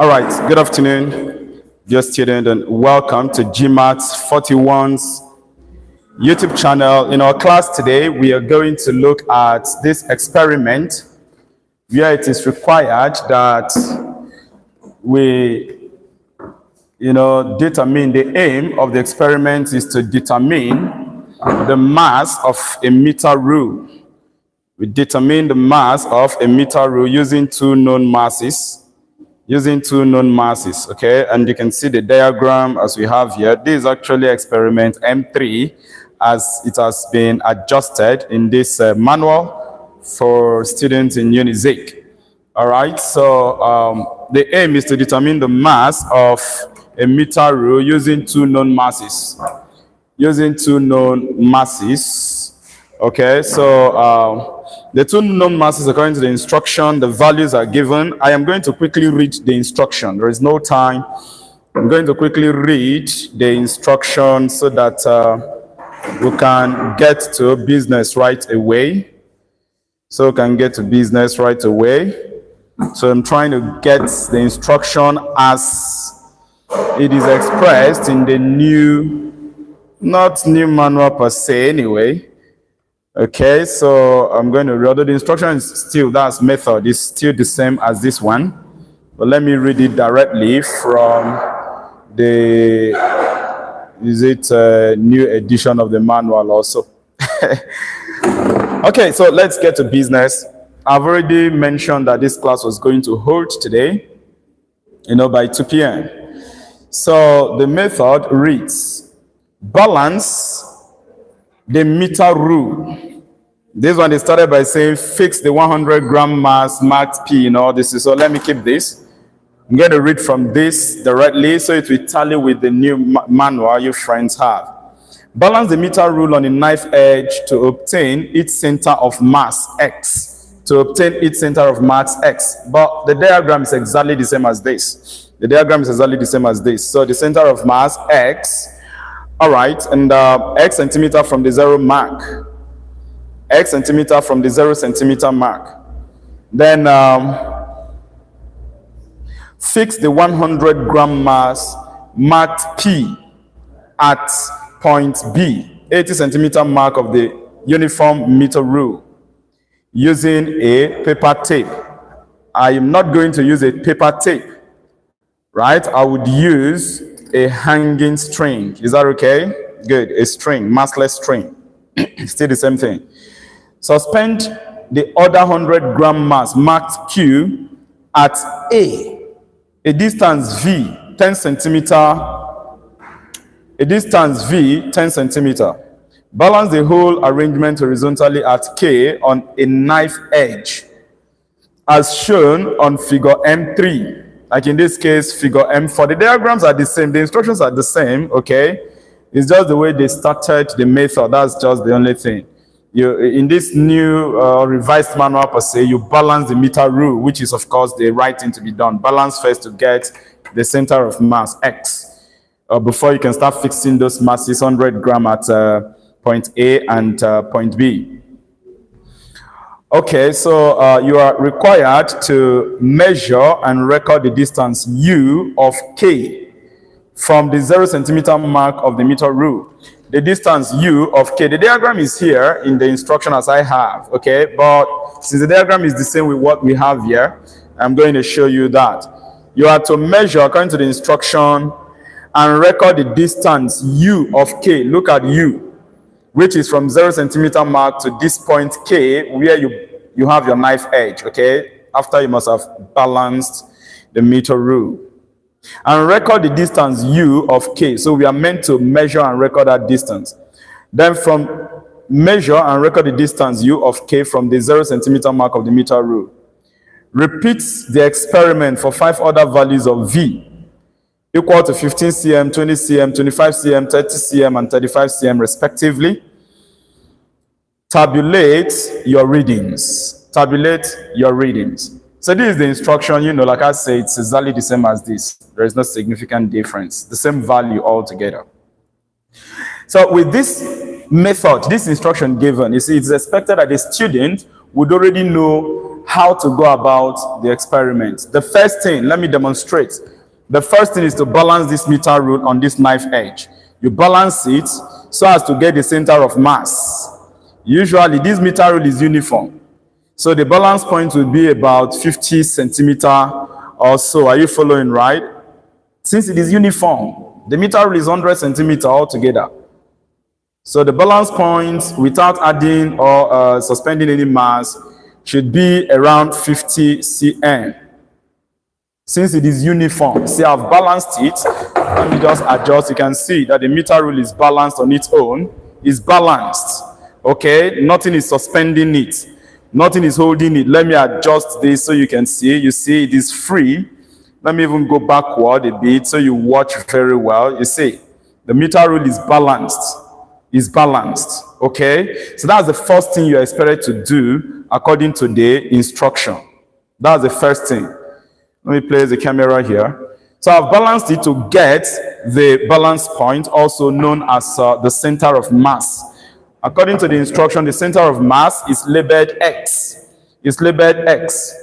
All right, good afternoon, dear student, and welcome to GMAETS 41's YouTube channel. In our class today, we are going to look at this experiment where it is required that we, determine the aim of the experiment is to determine the mass of a meter rule. We determine the mass of a meter rule using two known masses. Okay, and you can see the diagram as we have here. This is actually experiment M3 as it has been adjusted in this manual for students in UNIZIC. All right, so the aim is to determine the mass of a meter rule using two known masses. Okay, so the two known masses, according to the instruction, the values are given. I am going to quickly read the instruction. There is no time. I'm going to quickly read the instruction so that we can get to business right away. So I'm trying to get the instruction as it is expressed in the not new manual per se anyway. Okay, so I'm going to read the instruction is still, that's method is still the same as this one. But let me read it directly from the, new edition of the manual also. Okay, so let's get to business. I've already mentioned that this class was going to hold today, by 2 p.m. So the method reads, balance the meter rule. This one they started by saying fix the 100-gram mass marked P. This is, so let me keep this. I'm going to read from this directly so it will tally with the new manual you friends have. Balance the meter rule on a knife edge to obtain its center of mass X. But the diagram is exactly the same as this. So the center of mass X. All right, and X centimeter from the 0 mark. X centimeter from the 0 centimeter mark. Then fix the 100-gram mass marked P at point B, 80 centimeter mark of the uniform meter rule using a paper tape. I am not going to use a paper tape, right? I would use a hanging string. Is that okay? Good. A string, massless string. Still the same thing. Suspend the other 100-gram mass marked Q at A distance V 10 centimeter. Balance the whole arrangement horizontally at K on a knife edge, as shown on figure M3. Like in this case, figure M4. The diagrams are the same. The instructions are the same, okay? It's just the way they started the method. That's just the only thing. In this new revised manual per se, you balance the meter rule, which is, of course, the right thing to be done. Balance first to get the center of mass, X, before you can start fixing those masses, 100 gram at point A and point B. Okay, so you are required to measure and record the distance U of K from the 0 centimeter mark of the meter rule. the distance u of k. The diagram is here in the instruction as I have, okay? But since the diagram is the same with what we have here, I'm going to show you that. You are to measure according to the instruction and record the distance u of k. Look at u, which is from 0 centimeter mark to this point k, where you have your knife edge, okay? After you must have balanced the meter rule. And record the distance u of k. So we are meant to measure and record that distance. Then from measure and record the distance u of k from the 0 centimeter mark of the meter rule. Repeat the experiment for 5 other values of v equal to 15 cm, 20 cm, 25 cm, 30 cm, and 35 cm respectively. Tabulate your readings. Tabulate your readings. So this is the instruction, you know, like I said, it's exactly the same as this. There is no significant difference. The same value altogether. So with this method, this instruction given, you see, it's expected that the student would already know how to go about the experiment. The first thing, let me demonstrate. The first thing is to balance this meter rule on this knife edge. You balance it so as to get the center of mass. Usually, this meter rule is uniform. So the balance point will be about 50 centimeter or so. Are you following, right? Since it is uniform, the meter rule is 100 centimeter altogether. So the balance point, without adding or suspending any mass, should be around 50 cm. Since it is uniform, see, I've balanced it. Let me just adjust. You can see that the meter rule is balanced on its own. It's balanced. Okay? Nothing is suspending it. Nothing is holding it. Let me adjust this so you can see. You see, it is free. Let me even go backward a bit so you watch very well. You see, the meter rule is balanced. Is balanced. Okay? So that's the first thing you're expected to do according to the instruction. That's the first thing. Let me place the camera here. So I've balanced it to get the balance point, also known as the center of mass. According to the instruction, the center of mass is labeled X. It's labeled X.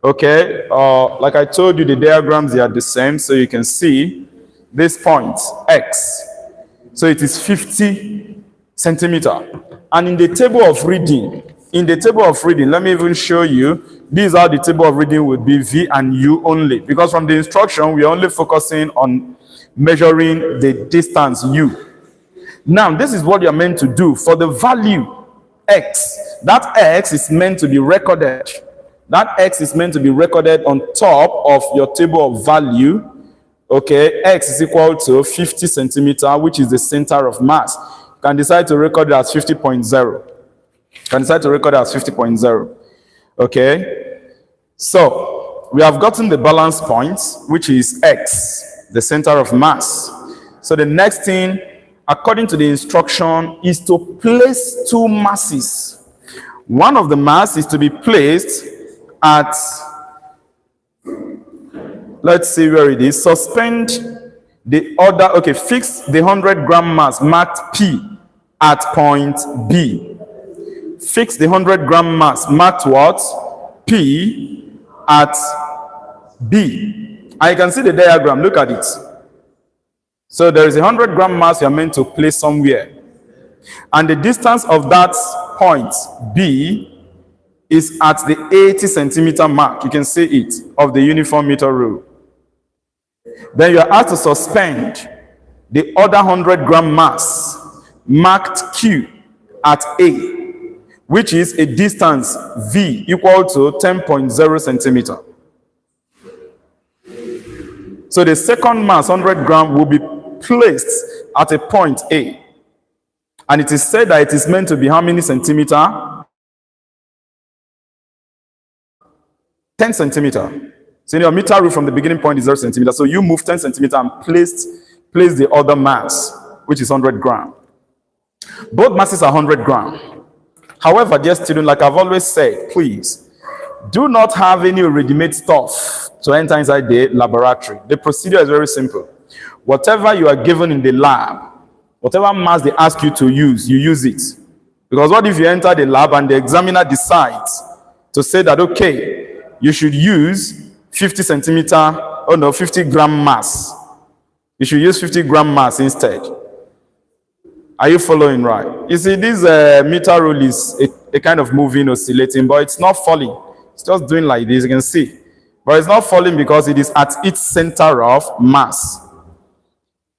Okay? Like I told you, the diagrams, they are the same, so you can see this point, X. So it is 50 centimeter. And in the table of reading, let me even show you, this is how the table of reading would be V and U only. Because from the instruction, we are only focusing on measuring the distance U. Now, this is what you're meant to do. For the value X, that X is meant to be recorded. That X is meant to be recorded on top of your table of value. Okay, X is equal to 50 centimeter, which is the center of mass. You can decide to record it as 50.0. Can decide to record it as 50.0. Okay, so we have gotten the balance point, which is X, the center of mass. So the next thing, according to the instruction, is to place two masses. One of the mass is to be placed at, let's see where it is, suspend the other, okay, fix the 100 gram mass marked P at point B. Fix the 100 gram mass marked what? P at B. And you can see the diagram. Look at it. So there is a 100 gram mass you are meant to place somewhere. And the distance of that point B is at the 80 centimeter mark. You can see it, of the uniform meter rule. Then you are asked to suspend the other 100 gram mass marked Q at A, which is a distance V equal to 10.0 centimeter. So the second mass, 100 gram, will be placed at a point A. And it is said that it is meant to be how many centimeter? 10 centimeter. So in your meter rule from the beginning point is 0 centimeter. So you move 10 centimeter and place the other mass, which is 100 gram. Both masses are 100 gram. However, dear student, like I've always said, please do not have any ready-made stuff to enter inside the laboratory. The procedure is very simple. Whatever you are given in the lab, whatever mass they ask you to use, you use it. Because what if you enter the lab and the examiner decides to say that, okay, you should use 50 gram mass. You should use 50 gram mass instead. Are you following right? You see, this meter rule is a kind of moving, oscillating, but it's not falling. It's just doing like this, you can see. But it's not falling because it is at its center of mass.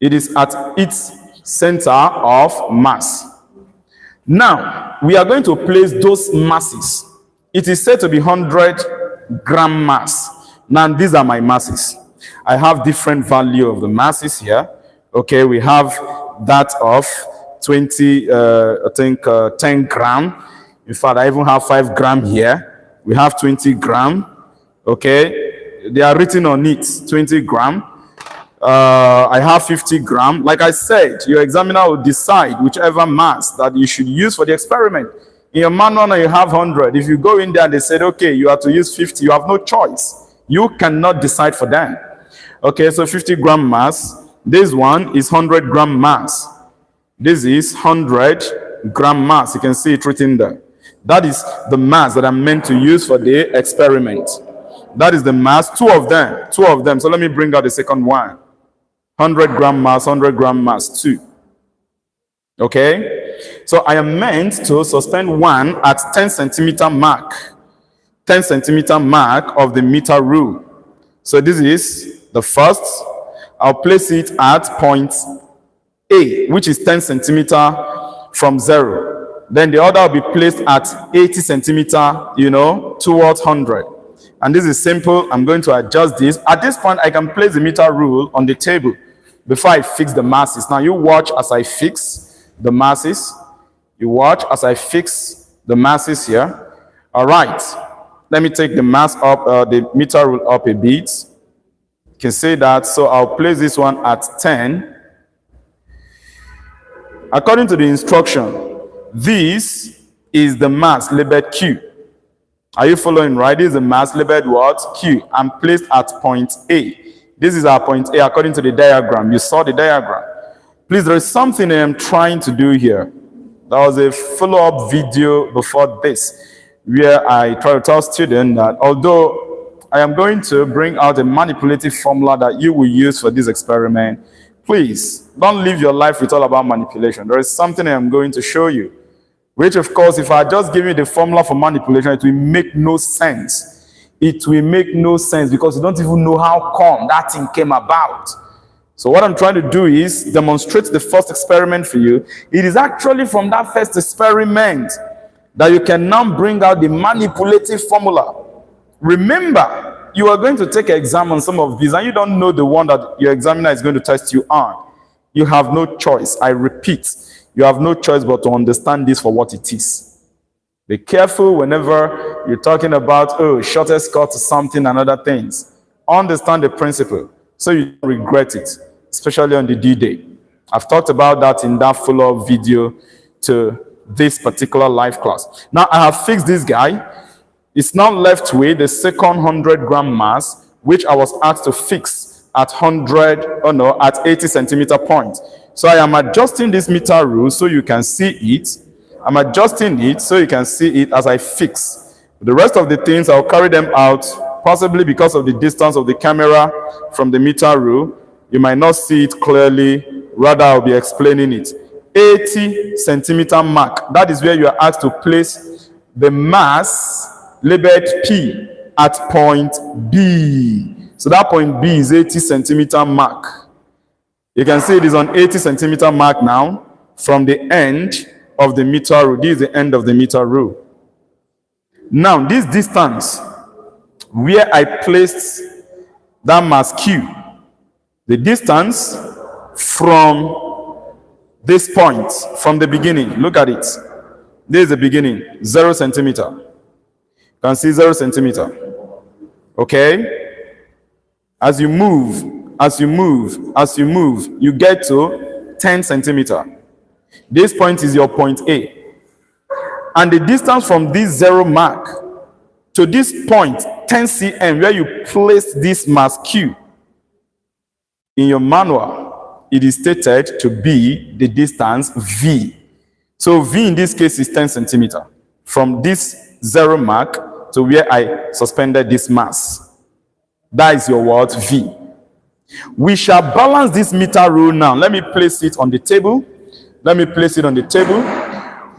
It is at its center of mass. Now, we are going to place those masses. It is said to be 100-gram mass. Now, these are my masses. I have different value of the masses here. Okay, we have that of 20, 10 gram. In fact, I even have 5 gram here. We have 20 gram. Okay, they are written on it, 20 gram. I have 50 gram. Like I said, your examiner will decide whichever mass that you should use for the experiment. In your manual, you have 100. If you go in there and they said, okay, you have to use 50, you have no choice. You cannot decide for them. Okay, so 50 gram mass. This one is 100 gram mass. This is 100 gram mass. You can see it written there. That is the mass that I'm meant to use for the experiment. That is the mass, two of them. So let me bring out the second one. 100 gram mass, 100 gram mass, 2. Okay? So I am meant to suspend one at 10 centimeter mark. 10 centimeter mark of the meter rule. So this is the first. I'll place it at point A, which is 10 centimeter from 0. Then the other will be placed at 80 centimeter, towards 100. And this is simple. I'm going to adjust this. At this point, I can place the meter rule on the table before I fix the masses. Now, you watch as I fix the masses. You watch as I fix the masses here. All right. Let me take the mass up, the meter rule up a bit. You can see that. So I'll place this one at 10. According to the instruction, this is the mass labeled Q. Are you following right? This is the mass labeled what? Q. And placed at point A. This is our point A according to the diagram. You saw the diagram. Please, there is something I am trying to do here. There was a follow-up video before this where I try to tell students that although I am going to bring out a manipulative formula that you will use for this experiment, please don't live your life with all about manipulation. There is something I am going to show you, which of course, if I just give you the formula for manipulation, it will make no sense. It will make no sense because you don't even know how come that thing came about. So what I'm trying to do is demonstrate the first experiment for you. It is actually from that first experiment that you can now bring out the manipulative formula. Remember, you are going to take an exam on some of these and you don't know the one that your examiner is going to test you on. You have no choice. I repeat, you have no choice but to understand this for what it is. Be careful whenever you're talking about, shortest cut to something and other things. Understand the principle so you don't regret it, especially on the D-Day. I've talked about that in that follow-up video to this particular live class. Now, I have fixed this guy. It's now left with the second 100 gram mass, which I was asked to fix at 80 centimeter point. So I am adjusting this meter rule so you can see it. I'm adjusting it so you can see it as I fix. The rest of the things, I'll carry them out, possibly because of the distance of the camera from the meter rule. You might not see it clearly. Rather, I'll be explaining it. 80 centimeter mark. That is where you are asked to place the mass labeled P at point B. So that point B is 80 centimeter mark. You can see it is on 80 centimeter mark now from the end of the meter rule. This is the end of the meter rule. Now, this distance where I placed that mass Q, the distance from this point, from the beginning, look at it. This is the beginning, 0 centimeter. You can see 0 centimeter. Okay? As you move, you get to 10 centimeter. This point is your point A. And the distance from this 0 mark to this point, 10 cm, where you place this mass Q, in your manual, it is stated to be the distance V. So V in this case is 10 centimeter. From this 0 mark to where I suspended this mass. That is your word V. We shall balance this meter rule now. Let me place it on the table. Let me place it on the table.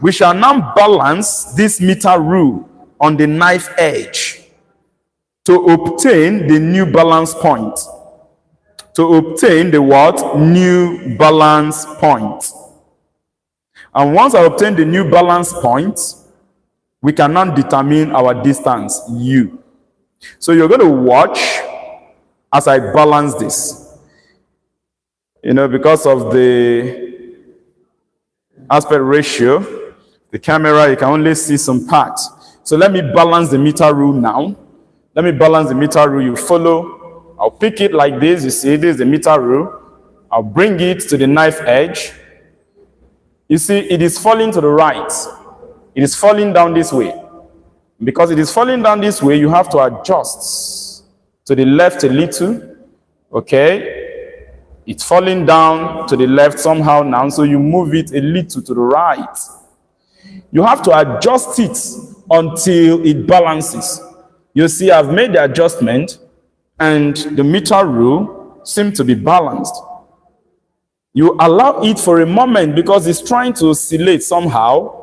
We shall now balance this meter rule on the knife edge to obtain the new balance point. To obtain the what? New balance point. And once I obtain the new balance point, we can now determine our distance, u. So you're going to watch as I balance this. You know, because of the aspect ratio, the camera, you can only see some parts. So let me balance the meter rule now. Let me balance the meter rule. You follow. I'll pick it like this. You see, this is the meter rule. I'll bring it to the knife edge. You see, it is falling to the right. It is falling down this way. Because it is falling down this way, you have to adjust to the left a little. Okay? It's falling down to the left somehow now, so you move it a little to the right. You have to adjust it until it balances. You see, I've made the adjustment, and the meter rule seems to be balanced. You allow it for a moment because it's trying to oscillate somehow.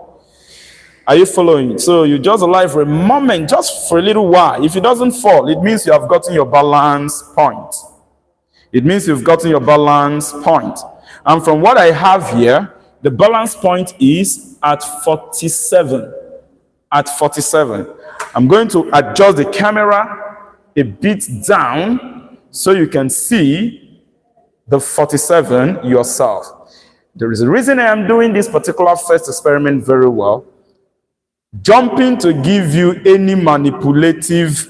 Are you following? So you just allow it for a moment, just for a little while. If it doesn't fall, it means you have gotten your balance point. It means you've gotten your balance point. And from what I have here, the balance point is at 47. At 47. I'm going to adjust the camera a bit down so you can see the 47 yourself. There is a reason I am doing this particular first experiment very well. Jumping to give you any manipulative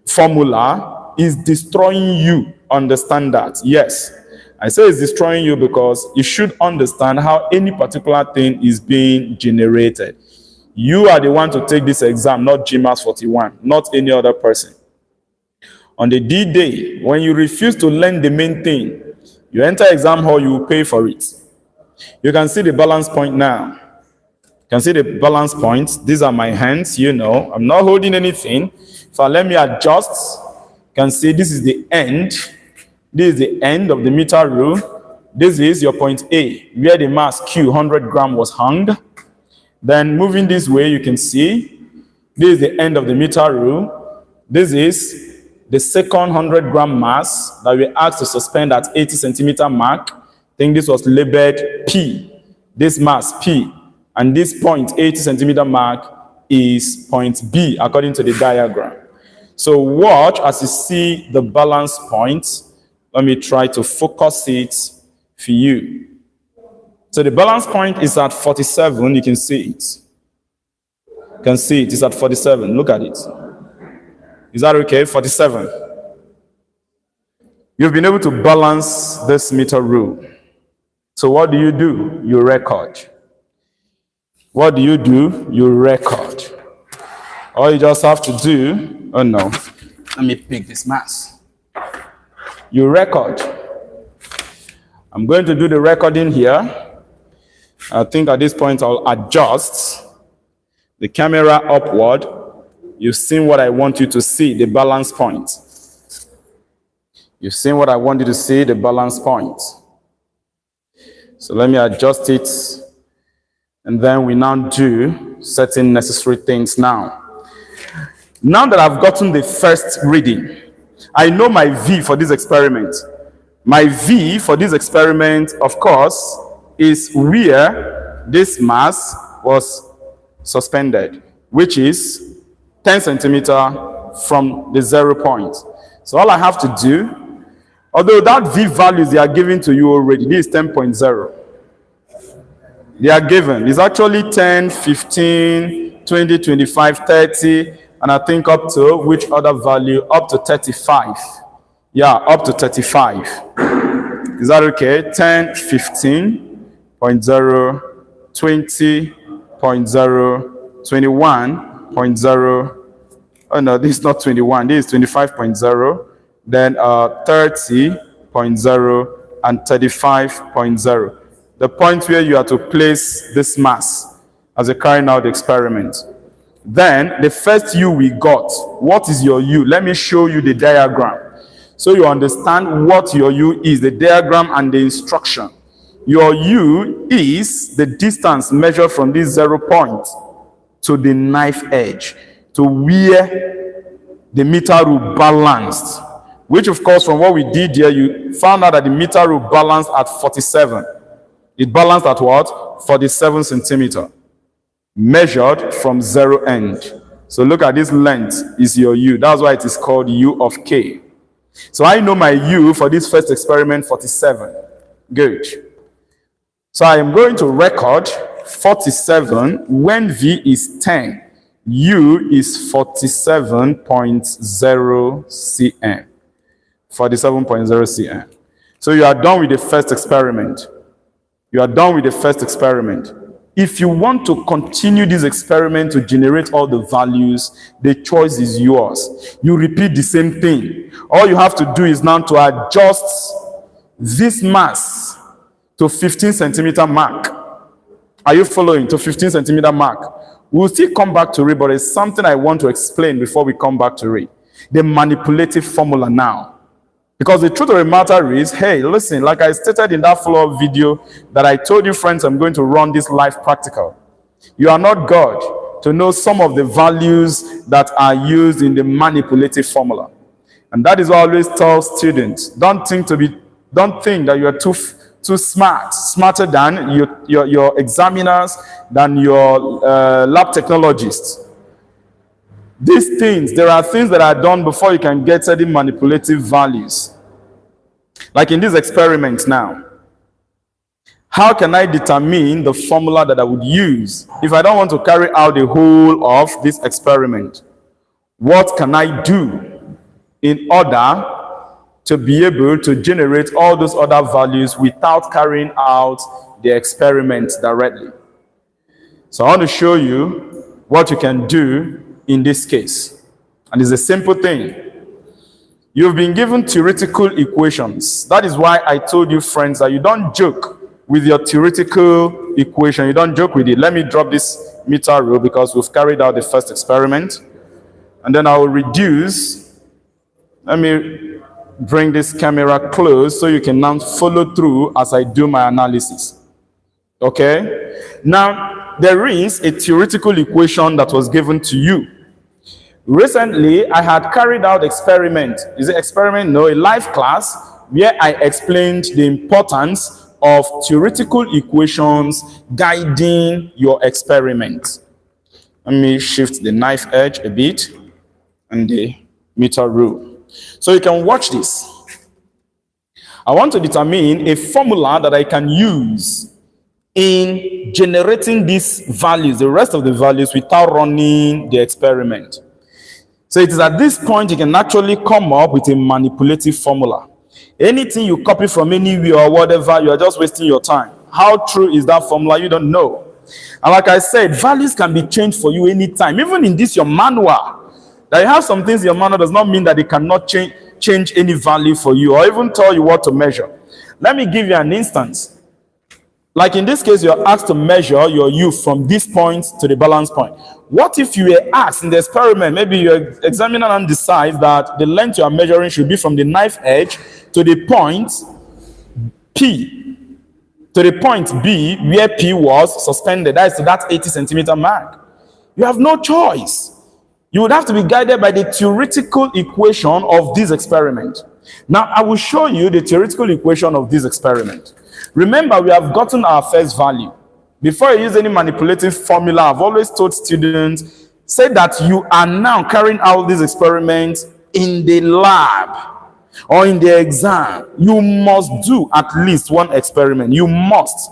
formula is destroying you. Understand that? Yes. I say it's destroying you because you should understand how any particular thing is being generated. You are the one to take this exam, not GMAETS 41, not any other person. On the D-Day, when you refuse to learn the main thing, you enter exam hall, you will pay for it. You can see the balance point now. You can see the balance points. These are my hands, you know. I'm not holding anything. So let me adjust. You can see this is the end. This is the end of the meter rule. This is your point A, where the mass Q, 100 gram, was hung. Then moving this way, you can see this is the end of the meter rule. This is the second 100 gram mass that we asked to suspend at 80 centimeter mark. I think this was labeled P. This mass P. And this point, 80 centimeter mark, is point B according to the diagram. So watch as you see the balance point. Let me try to focus it for you. So the balance point is at 47. You can see it. You can see it. It's at 47. Look at it. Is that okay? 47. You've been able to balance this meter rule. So what do? You record. What do? You record. All you just have to do, oh no, let me pick this mass. You record. I'm going to do the recording here. I think at this point I'll adjust the camera upward. You've seen what I want you to see, the balance point. You've seen what I want you to see, the balance point. So let me adjust it. And then we now do certain necessary things now. Now that I've gotten the first reading, I know my V for this experiment. My V for this experiment, of course, is where this mass was suspended, which is 10 centimeter from the 0 point. So all I have to do, although that V values they are given to you already, this is 10.0. They are given. It's actually 10, 15, 20, 25, 30, and I think up to which other value? Up to 35. Yeah, up to 35. Is that okay? 10, 15, 0.0, 20, 0.0, 21, 0.0. Oh no, this is not 21. This is 25.0. Then 30.0 and 35.0. The point where you are to place this mass as you're carrying out the experiment. Then the first U we got. What is your U? Let me show you the diagram so you understand what your U is, the diagram and the instruction. your U is the distance measured from this 0 point to the knife edge, to where the meter rule balanced, which of course from what we did here, you found out that the meter rule balanced at 47. It balanced at what? 47 centimeter, measured from 0 end. So look at this length is your U. That's why it is called U of K. So I know my U for this first experiment, 47. Good. So I am going to record 47 when V is 10. U is 47.0 cm. 47.0 cm. So you are done with the first experiment. You are done with the first experiment. If you want to continue this experiment to generate all the values, the choice is yours. You repeat the same thing. All you have to do is now to adjust this mass to 15 centimeter mark. Are you following? To 15 centimeter mark. We'll still come back to it, but it's something I want to explain before we come back to it. The manipulative formula now. Because the truth of the matter is, hey, listen, like I stated in that follow-up video that I told you, friends, I'm going to run this live practical. You are not God to know some of the values that are used in the manipulative formula. And that is what I always tell students. Don't think that you are too smart, smarter than your examiners, than your lab technologists. These things, there are things that are done before you can get certain manipulative values. Like in this experiment now, how can I determine the formula that I would use if I don't want to carry out the whole of this experiment? What can I do in order to be able to generate all those other values without carrying out the experiment directly? So I want to show you what you can do in this case. And it's a simple thing. You've been given theoretical equations. That is why I told you, friends, that you don't joke with your theoretical equation. You don't joke with it. Let me drop this meter rule because we've carried out the first experiment. And then I will reduce. Let me bring this camera close so you can now follow through as I do my analysis. Okay? Now, there is a theoretical equation that was given to you. Recently, I had carried out experiment. Is it experiment? No, a live class where I explained the importance of theoretical equations guiding your experiment. Let me shift the knife edge a bit and the meter rule. So you can watch this. I want to determine a formula that I can use in generating these values, the rest of the values, without running the experiment. So it is at this point you can actually come up with a manipulative formula. Anything you copy from anywhere or whatever, you are just wasting your time. How true is that formula? You don't know. And like I said, values can be changed for you anytime. Even in this, your manual. That you have some things in your manual does not mean that it cannot change any value for you or even tell you what to measure. Let me give you an instance. Like in this case, you're asked to measure your U from this point to the balance point. What if you were asked in the experiment, maybe your examiner and decides that the length you are measuring should be from the knife edge to the point P, to the point B, where P was suspended. That is to that 80 centimeter mark. You have no choice. You would have to be guided by the theoretical equation of this experiment. Now, I will show you the theoretical equation of this experiment. Remember, we have gotten our first value. Before you use any manipulative formula, I've always told students, say that you are now carrying out this experiment in the lab or in the exam. You must do at least one experiment. You must.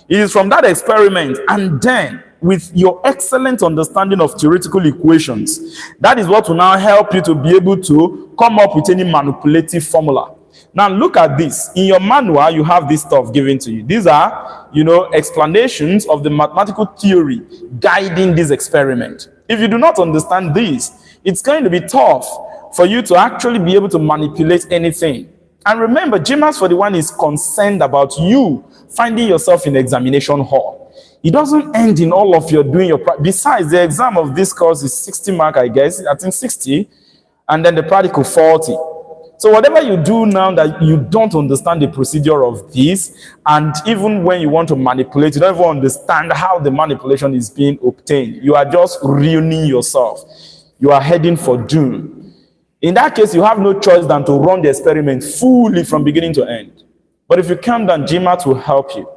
It is from that experiment, and then with your excellent understanding of theoretical equations, that is what will now help you to be able to come up with any manipulative formula. Now look at this. In your manual, you have this stuff given to you. These are, explanations of the mathematical theory guiding this experiment. If you do not understand this, it's going to be tough for you to actually be able to manipulate anything. And remember, GMAETS 41 is concerned about you finding yourself in the examination hall. It doesn't end in all of your doing your practice. Besides, the exam of this course is 60 mark, I guess. I think 60. And then the practical 40. So whatever you do now that you don't understand the procedure of this, and even when you want to manipulate, you don't even understand how the manipulation is being obtained. You are just ruining yourself. You are heading for doom. In that case, you have no choice than to run the experiment fully from beginning to end. But if you calm down, GMAT will help you.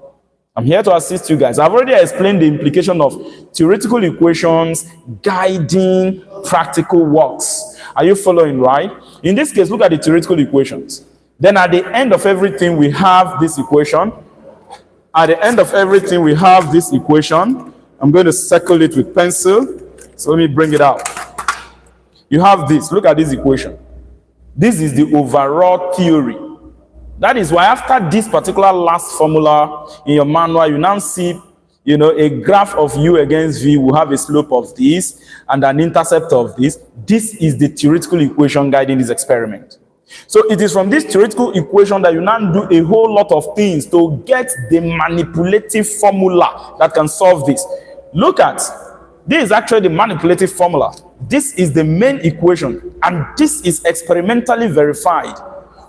I'm here to assist you guys. I've already explained the implication of theoretical equations guiding practical works. Are you following, right? In this case, look at the theoretical equations. Then at the end of everything, we have this equation. At the end of everything, we have this equation. I'm going to circle it with pencil. So let me bring it out. You have this. Look at this equation. This is the overall theory. That is why after this particular last formula in your manual, you now see, a graph of U against V will have a slope of this and an intercept of this. This is the theoretical equation guiding this experiment. So it is from this theoretical equation that you now do a whole lot of things to get the manipulative formula that can solve this. Look at, this is actually the manipulative formula. This is the main equation, and this is experimentally verified.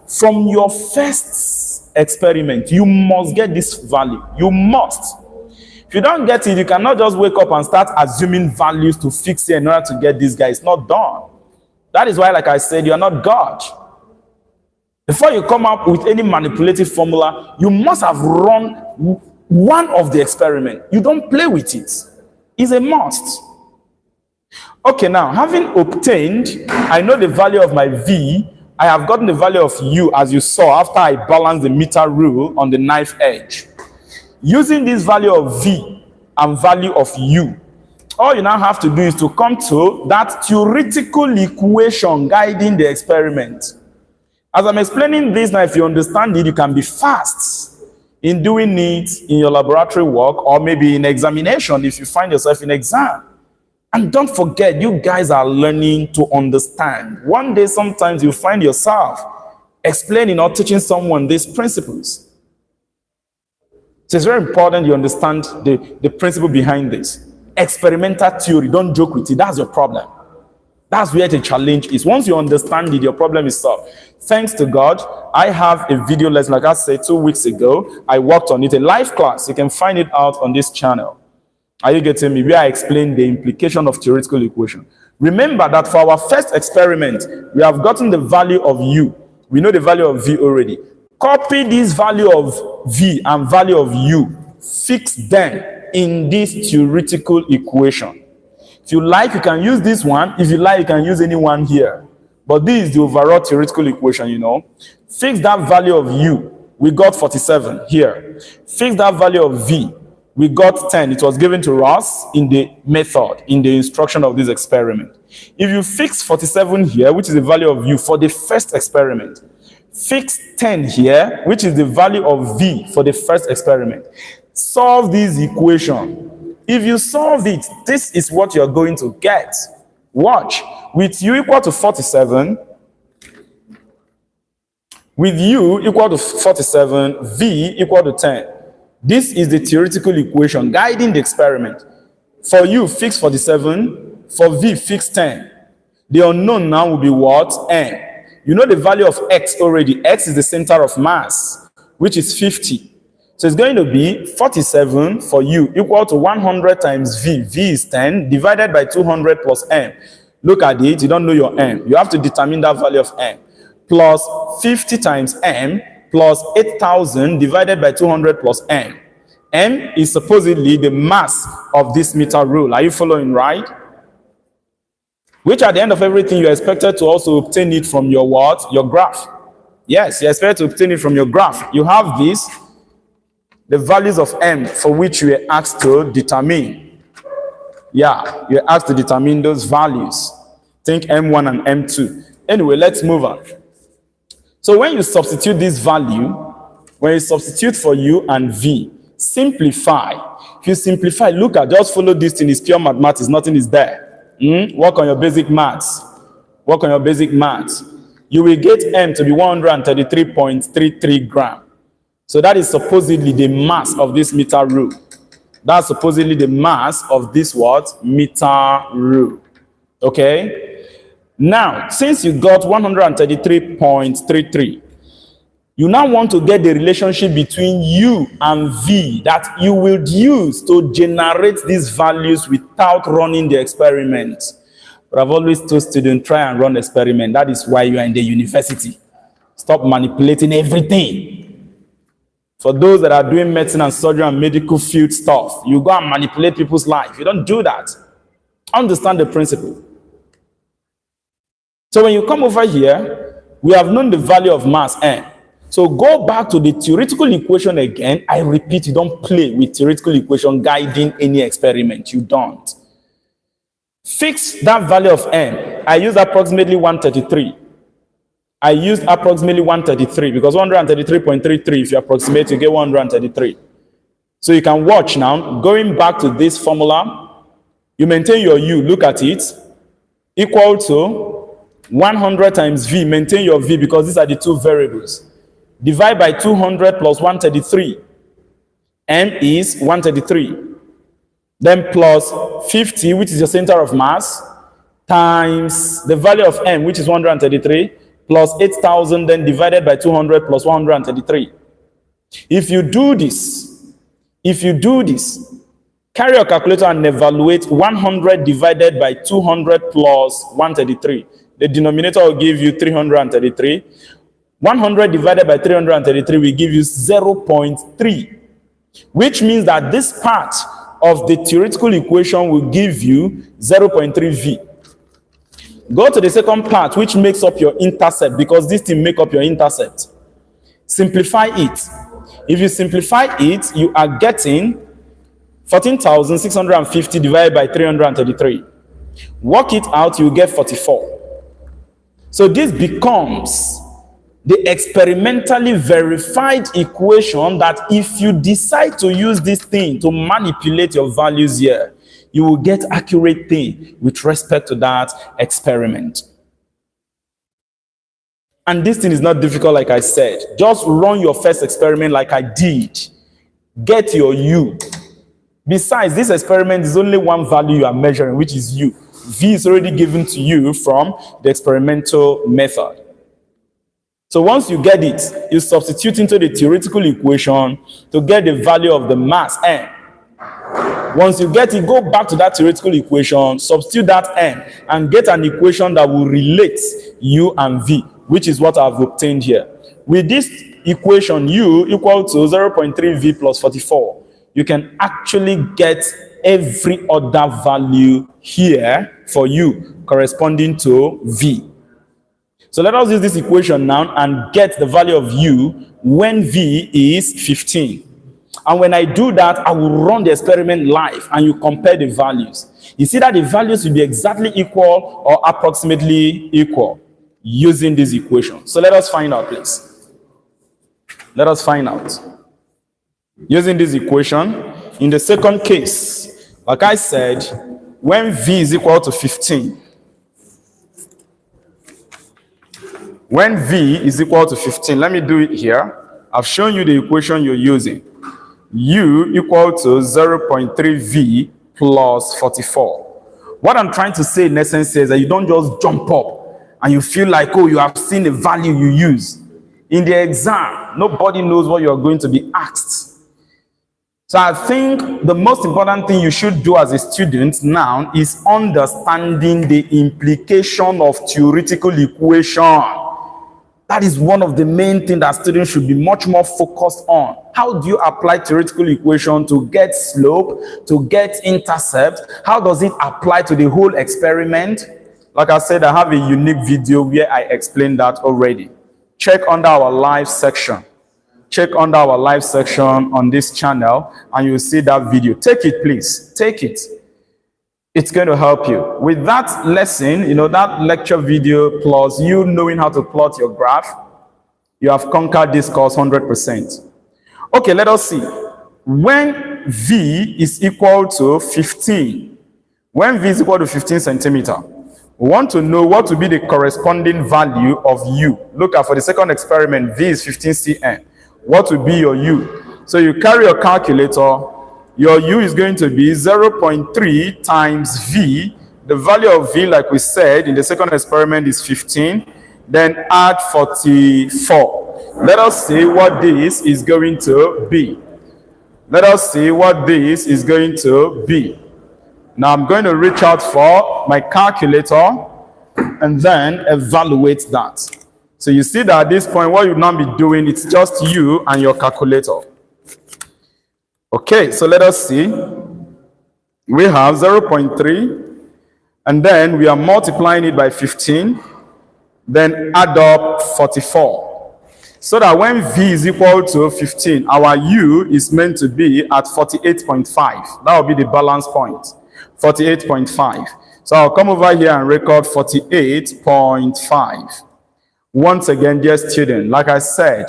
From your first experiment, you must get this value. You must. If you don't get it, you cannot just wake up and start assuming values to fix it in order to get this guy. It's not done. That is why, like I said, you are not God. Before you come up with any manipulative formula, you must have run one of the experiment. You don't play with it. It's a must. Okay, now, having obtained, I know the value of my V, I have gotten the value of U, as you saw, after I balanced the meter rule on the knife edge. Using this value of V and value of U, all you now have to do is to come to that theoretical equation guiding the experiment. As I'm explaining this now, if you understand it, you can be fast in doing it in your laboratory work, or maybe in examination if you find yourself in exam. And don't forget, you guys are learning to understand. One day, sometimes you find yourself explaining or teaching someone these principles. So it's very important you understand the principle behind this. Experimental theory, don't joke with it. That's your problem. That's where the challenge is. Once you understand it, your problem is solved. Thanks to God, I have a video lesson, like I said 2 weeks ago. I worked on it, a live class. You can find it out on this channel. Are you getting me? Where I explain the implication of theoretical equation. Remember that for our first experiment, we have gotten the value of U. We know the value of V already. Copy this value of V and value of U. Fix them in this theoretical equation. If you like, you can use this one. If you like, you can use any one here. But this is the overall theoretical equation, Fix that value of U. We got 47 here. Fix that value of V. We got 10. It was given to us in the method, in the instruction of this experiment. If you fix 47 here, which is the value of U for the first experiment, fix 10 here, which is the value of V for the first experiment. Solve this equation. If you solve it, this is what you're going to get. Watch. With U equal to 47, with U equal to 47, V equal to 10. This is the theoretical equation guiding the experiment. For U, fix 47. For V, fix 10. The unknown now will be what? N. You know the value of X already. X is the center of mass, which is 50. So it's going to be 47 for U equal to 100 times V. V is 10 divided by 200 plus M. Look at it. You don't know your M. You have to determine that value of M. Plus 50 times M plus 8,000 divided by 200 plus M. M is supposedly the mass of this meter rule. Are you following, right? Which at the end of everything, you're expected to also obtain it from your what? Your graph. Yes, you're expected to obtain it from your graph. You have this, the values of M for which you are asked to determine. Yeah, you're asked to determine those values. Think M1 and M2. Anyway, let's move on. So when you substitute this value, when you substitute for U and V, simplify. If you simplify, look at, just follow this thing. It's pure mathematics. Nothing is there. Work on your basic maths. Work on your basic maths. You will get M to be 133.33 grams. So that is supposedly the mass of this meter rule. That's supposedly the mass of this what? Meter rule. Okay? Now, since you got 133.33, you now want to get the relationship between U and V that you will use to generate these values without running the experiment. But I've always told students, try and run experiment. That is why you are in the university. Stop manipulating everything. For those that are doing medicine and surgery and medical field stuff, you go and manipulate people's life. You don't do that. Understand the principle. So when you come over here, we have known the value of mass n. So go back to the theoretical equation again. I repeat, you don't play with theoretical equation guiding any experiment. You don't. Fix that value of n. I use approximately 133. I used approximately 133 because 133.33, if you approximate, you get 133. So you can watch now. Going back to this formula, you maintain your u, look at it, equal to 100 times v, maintain your v because these are the two variables. Divide by 200 plus 133. M is 133. Then plus 50, which is your center of mass, times the value of m, which is 133, plus 8,000, then divided by 200 plus 133. If you do this, carry your calculator and evaluate 100 divided by 200 plus 133. The denominator will give you 333. 100 divided by 333 will give you 0.3, which means that this part of the theoretical equation will give you 0.3 V. Go to the second part, which makes up your intercept, because this thing make up your intercept. Simplify it. If you simplify it, you are getting 14,650 divided by 333. Work it out, you get 44. So this becomes the experimentally verified equation that if you decide to use this thing to manipulate your values here, you will get accurate thing with respect to that experiment. And this thing is not difficult, like I said. Just run your first experiment like I did. Get your U. Besides, this experiment is only one value you are measuring, which is U. V is already given to you from the experimental method. So once you get it, you substitute into the theoretical equation to get the value of the mass n. Once you get it, go back to that theoretical equation, substitute that n, and get an equation that will relate U and V, which is what I've obtained here. With this equation, U equal to 0.3 V plus 44, you can actually get every other value here for U corresponding to V. So let us use this equation now and get the value of U when V is 15. And when I do that, I will run the experiment live and you compare the values. You see that the values will be exactly equal or approximately equal using this equation. So let us find out, please. Let us find out. Using this equation, in the second case, like I said, when V is equal to 15, when V is equal to 15, let me do it here. I've shown you the equation you're using. U equal to 0.3 V plus 44. What I'm trying to say in essence is that you don't just jump up and you feel like, oh, you have seen the value you use. In the exam, nobody knows what you're going to be asked. So I think the most important thing you should do as a student now is understanding the implication of theoretical equation. That is one of the main things that students should be much more focused on. How do you apply theoretical equation to get slope, to get intercept? How does it apply to the whole experiment? Like I said, I have a unique video where I explained that already. Check under our live section. Check under our live section on this channel and you'll see that video. Take it, please. Take it. It's going to help you. With that lesson, that lecture video plus you knowing how to plot your graph, you have conquered this course 100%. Okay, let us see. When V is equal to 15, when V is equal to 15 centimeter, we want to know what will be the corresponding value of U. Look at for the second experiment, V is 15 cm. What will be your U? So you carry your calculator. Your U is going to be 0.3 times V The value of V, like we said, in the second experiment is 15. Then add 44. Let us see what this is going to be. Let us see what this is going to be. Now I'm going to reach out for my calculator and then evaluate that. So you see that at this point, what you'll now be doing, it's just you and your calculator. Okay, so let us see. We have 0.3. And then we are multiplying it by 15, then add up 44. So that when V is equal to 15, our U is meant to be at 48.5. That will be the balance point, 48.5. So I'll come over here and record 48.5. Once again, dear student, like I said,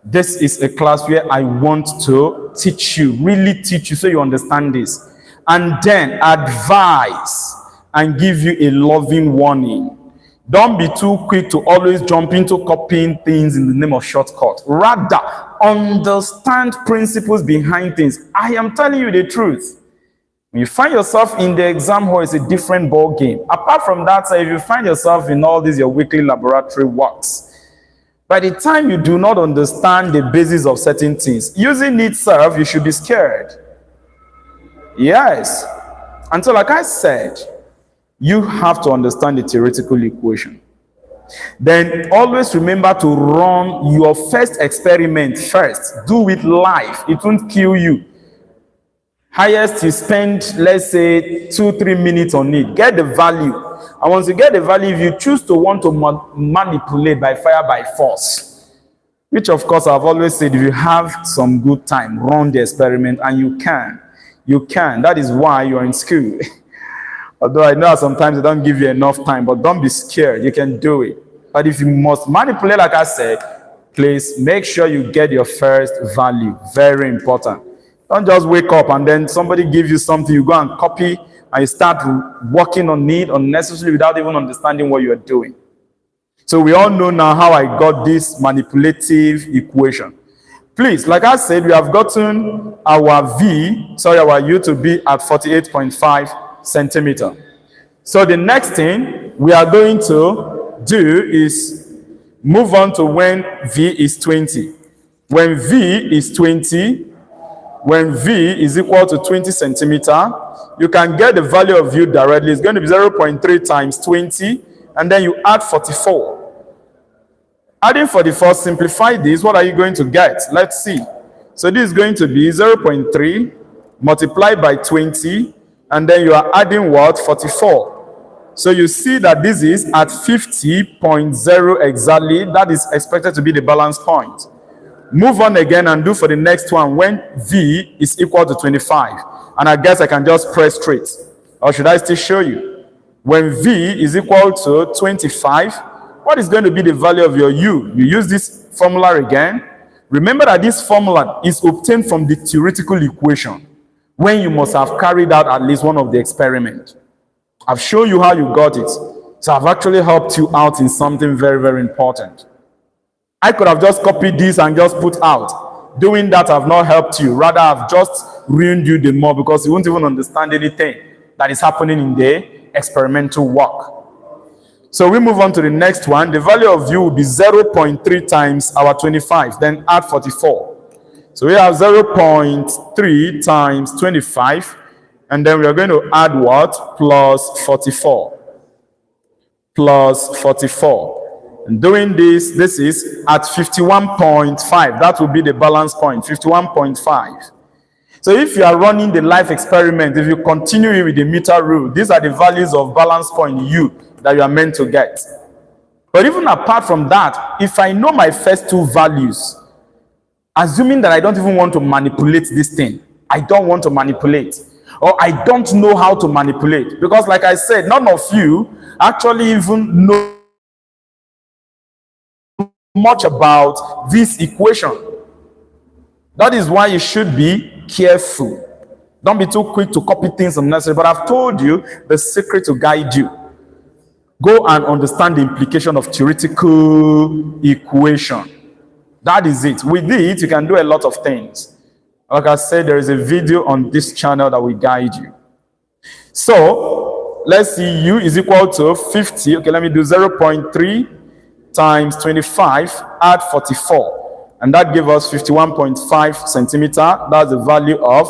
this is a class where I want to teach you, really teach you so you understand this. And then advise and give you a loving warning. Don't be too quick to always jump into copying things in the name of shortcut. Rather, understand principles behind things. I am telling you the truth. When you find yourself in the exam hall, it's a different ball game. Apart from that, if you find yourself in all these your weekly laboratory works, by the time you do not understand the basis of certain things, using itself, you should be scared. Yes. And so, like I said, you have to understand the theoretical equation. Then always remember to run your first experiment first. Do it live. It won't kill you. Highest you spend, let's say, 2-3 minutes on it. Get the value. And once you get the value, if you choose to want to manipulate by fire by force, which of course I've always said, if you have some good time, run the experiment, and you can. You can. That is why you're in school. Although I know sometimes they don't give you enough time, but don't be scared. You can do it. But if you must manipulate, like I said, please make sure you get your first value. Very important. Don't just wake up and then somebody gives you something, you go and copy, and you start working on it unnecessarily without even understanding what you're doing. So we all know now how I got this manipulative equation. Please, like I said, we have gotten our our U to be at 48.5 centimeter. So the next thing we are going to do is move on to when V is 20. When V is 20, when V is equal to 20 centimeter, you can get the value of U directly. It's going to be 0.3 times 20, and then you add 44. Adding 44, simplify this. What are you going to get? Let's see. So this is going to be 0.3 multiplied by 20, and then you are adding what? 44. So you see that this is at 50.0 exactly. That is expected to be the balance point. Move on again and do for the next one when V is equal to 25. And I guess I can just press straight. Or should I still show you? When V is equal to 25, what is going to be the value of your U? You use this formula again. Remember that this formula is obtained from the theoretical equation when you must have carried out at least one of the experiments. I've shown you how you got it. So I've actually helped you out in something very, very important. I could have just copied this and just put out. Doing that, I've not helped you. Rather, I've just ruined you the more because you won't even understand anything that is happening in the experimental work. So we move on to the next one. The value of U will be 0.3 times our 25, then add 44. So we have 0.3 times 25, and then we are going to add what? Plus 44. Plus 44. And doing this, this is at 51.5. That will be the balance point, 51.5. So if you are running the life experiment, if you continue with the meter rule, these are the values of balance point U that you are meant to get. But even apart from that, if I know my first two values, assuming that I don't even want to manipulate this thing, I don't want to manipulate, or I don't know how to manipulate, because like I said, none of you actually even know much about this equation. That is why you should be careful. Don't be too quick to copy things unnecessary. But I've told you the secret to guide you. Go and understand the implication of theoretical equation. That is it. With it, you can do a lot of things. Like I said, there is a video on this channel that will guide you. So, let's see, u is equal to 50. Okay, let me do 0.3 times 25, add 44. And that gives us 51.5 centimeter. That's the value of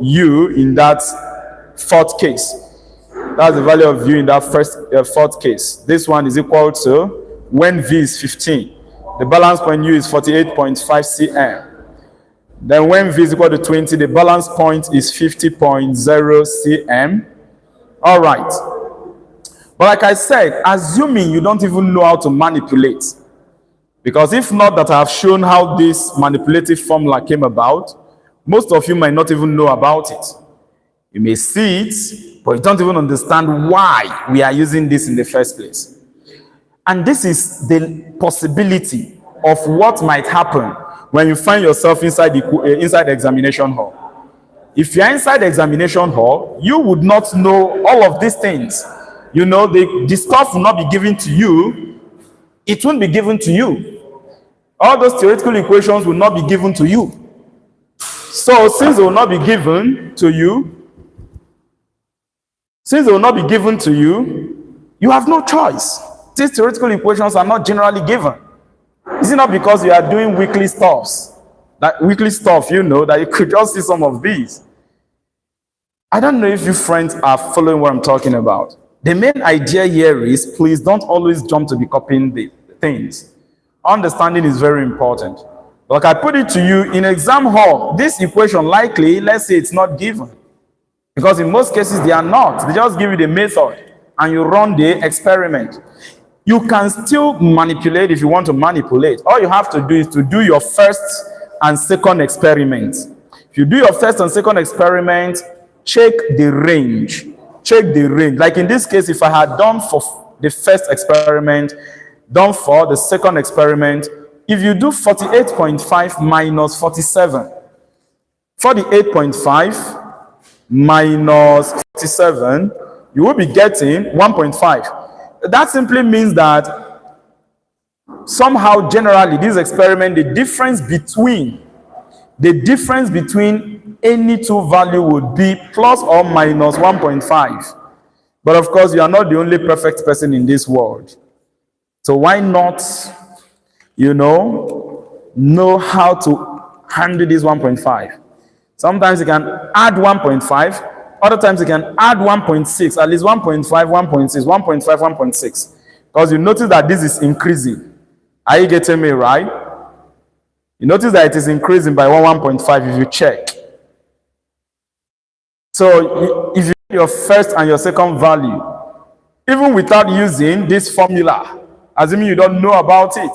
u in that fourth case. That's the value of u in that fourth case. This one is equal to, when v is 15, the balance point u is 48.5 cm. Then when v is equal to 20, the balance point is 50.0 cm. All right. But like I said, assuming you don't even know how to manipulate, because if not that I have shown how this manipulative formula came about, most of you might not even know about it. You may see it, but you don't even understand why we are using this in the first place. And this is the possibility of what might happen when you find yourself inside the examination hall. If you're inside the examination hall, you would not know all of these things. You know, the stuff will not be given to you. It won't be given to you. All those theoretical equations will not be given to you. So since they will not be given to you, you have no choice. These theoretical equations are not generally given. Is it not because you are doing weekly stuff, you know, that you could just see some of these? I don't know if you friends are following what I'm talking about. The main idea here is, please don't always jump to be copying the things. Understanding is very important. Like I put it to you, in exam hall, this equation likely, let's say it's not given. Because in most cases, they are not. They just give you the method and you run the experiment. You can still manipulate if you want to manipulate. All you have to do is to do your first and second experiment. If you do your first and second experiment, check the range. Check the range. Like in this case, if I had done for the first experiment, done for the second experiment, if you do 48.5 minus 47, 48.5 minus 47, you will be getting 1.5. That simply means that somehow, generally, this experiment, the difference between any two value would be plus or minus 1.5. But of course, you are not the only perfect person in this world. So why not, you know how to handle this 1.5? Sometimes you can add 1.5. Other times you can add 1.6, at least 1.5, 1.6, 1.5, 1.6. Because you notice that this is increasing. Are you getting me right? You notice that it is increasing by 1.5 if you check. So if you get your first and your second value, even without using this formula, assuming you don't know about it,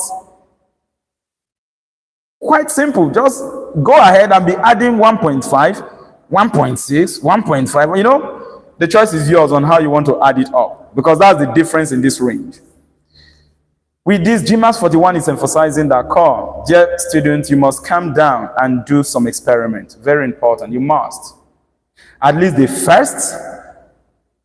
quite simple. Just go ahead and be adding 1.5, 1.6, 1.5. You know, the choice is yours on how you want to add it up, because that's the difference in this range. With this, GMAETS 41 is emphasizing that, dear students, you must calm down and do some experiment. Very important. You must. At least the first.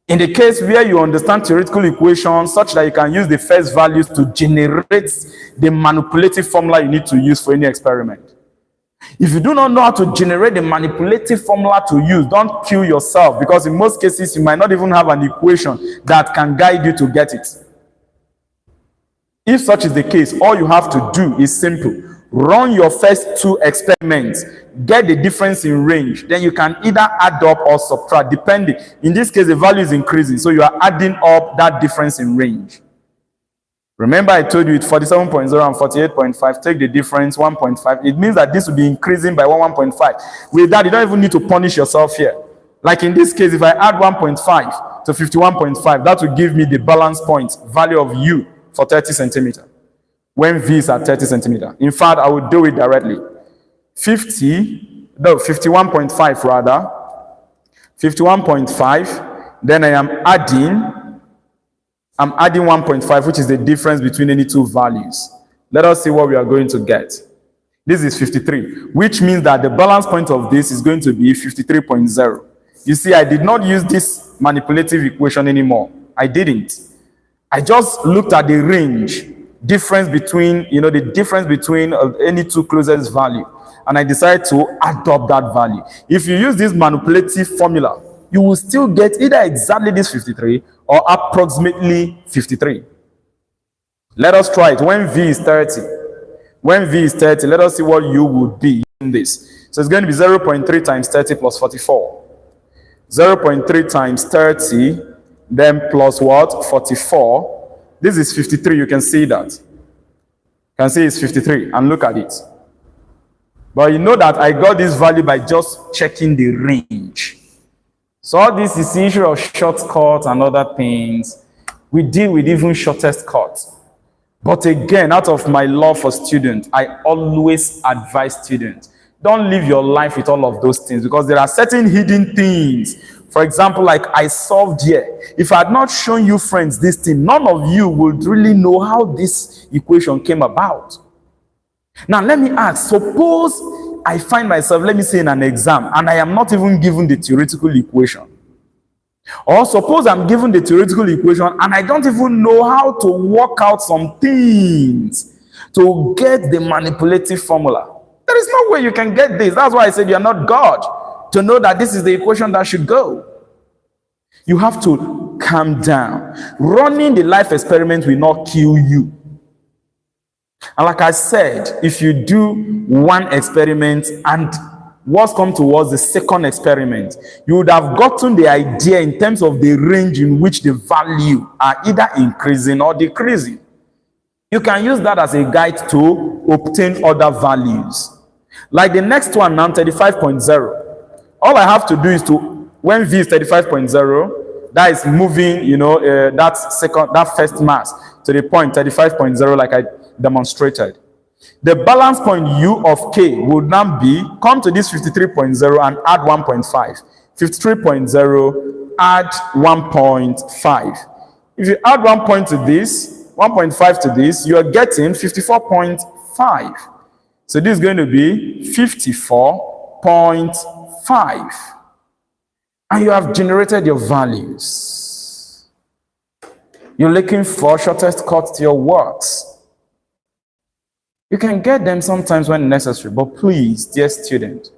In the case where you understand theoretical equations such that you can use the first values to generate the manipulative formula you need to use for any experiment. If you do not know how to generate the manipulative formula to use, don't kill yourself, because in most cases you might not even have an equation that can guide you to get it. If such is the case, all you have to do is simple. Run your first two experiments, get the difference in range, then you can either add up or subtract, depending. In this case, the value is increasing, so you are adding up that difference in range. Remember, I told you it's 47.0 and 48.5. Take the difference, 1.5. It means that this will be increasing by 1.5. With that, you don't even need to punish yourself here. Like in this case, if I add 1.5 to 51.5, that will give me the balance point value of u for 30 centimeters. When v is at 30 centimeters. In fact, I will do it directly. 51.5 rather. 51.5. Then I am adding 1.5, which is the difference between any two values. Let us see what we are going to get. This is 53, which means that the balance point of this is going to be 53.0. You see, I did not use this manipulative equation anymore. I didn't. I just looked at the range difference between, the difference between any two closest value, and I decided to add up that value. If you use this manipulative formula, you will still get either exactly this 53 or approximately 53. Let us try it. When V is 30, let us see what U would be in this. So it's going to be 0.3 times 30 plus 44. 0.3 times 30, then plus what? 44. This is 53. You can see that. You can see it's 53. And look at it. But you know that I got this value by just checking the range. So all this is the issue of shortcut and other things. We deal with even shortest cut. But again, out of my love for students, I always advise students, don't live your life with all of those things, because there are certain hidden things. For example, like I solved here. If I had not shown you, friends, this thing, none of you would really know how this equation came about. Now, let me ask, suppose I find myself, let me say, in an exam, and I am not even given the theoretical equation. Or suppose I'm given the theoretical equation, and I don't even know how to work out some things to get the manipulative formula. There is no way you can get this. That's why I said you are not God to know that this is the equation that should go. You have to calm down. Running the life experiment will not kill you. And like I said, if you do one experiment and what's come towards the second experiment, you would have gotten the idea in terms of the range in which the value are either increasing or decreasing. You can use that as a guide to obtain other values. Like the next one now, 35.0. All I have to do is to, when V is 35.0, that is moving, that first mass to the point 35.0 like I demonstrated. The balance point U of K would now be, come to this 53.0 and add 1.5. 53.0, add 1.5. If you add 1 point to this, 1.5 to this, you are getting 54.5. So this is going to be 54.5. And you have generated your values. You're looking for shortest cut to your works. You can get them sometimes when necessary, but please, dear student,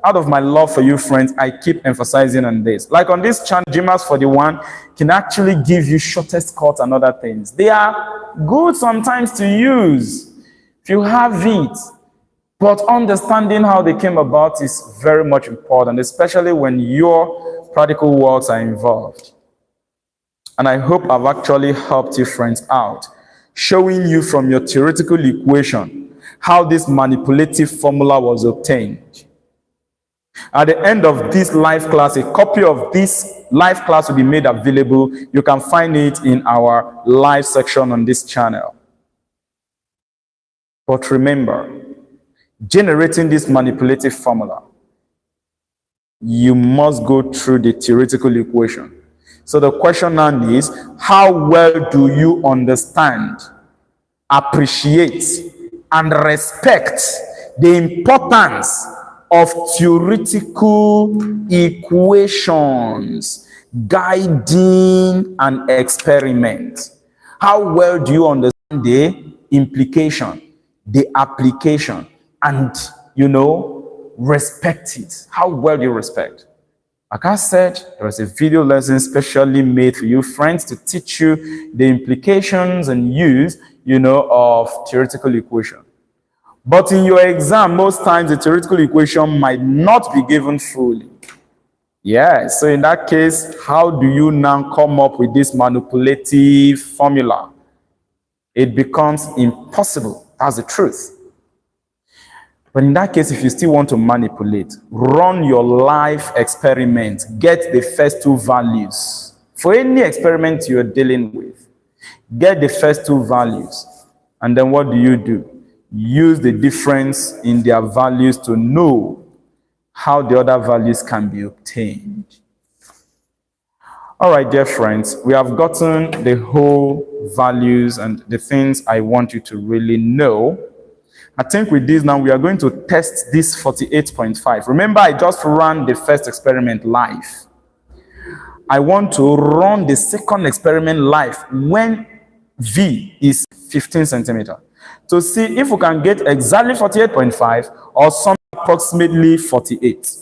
out of my love for you, friends, I keep emphasizing on this. Like on this channel, GMAETS 41 can actually give you shortest cut and other things. They are good sometimes to use if you have it, but understanding how they came about is very much important, especially when your practical works are involved. And I hope I've actually helped you, friends, out, showing you from your theoretical equation how this manipulative formula was obtained. At the end of this live class, a copy of this live class will be made available. You can find it in our live section on this channel. But remember, generating this manipulative formula, you must go through the theoretical equation. So the question now is, how well do you understand, appreciate, and respect the importance of theoretical equations guiding an experiment? How well do you understand the implication, the application, and, respect it? How well do you respect? Like I said, there is a video lesson specially made for you, friends, to teach you the implications and use, of theoretical equation. But in your exam, most times the theoretical equation might not be given fully. Yeah, so in that case, how do you now come up with this manipulative formula? It becomes impossible. That's the truth. But in that case, if you still want to manipulate, run your life experiment. Get the first two values. For any experiment you're dealing with, get the first two values. And then what do? Use the difference in their values to know how the other values can be obtained. All right, dear friends, we have gotten the whole values and the things I want you to really know. I think with this now, we are going to test this 48.5. Remember, I just ran the first experiment live. I want to run the second experiment live when V is 15 centimeters. To see if we can get exactly 48.5 or something approximately 48.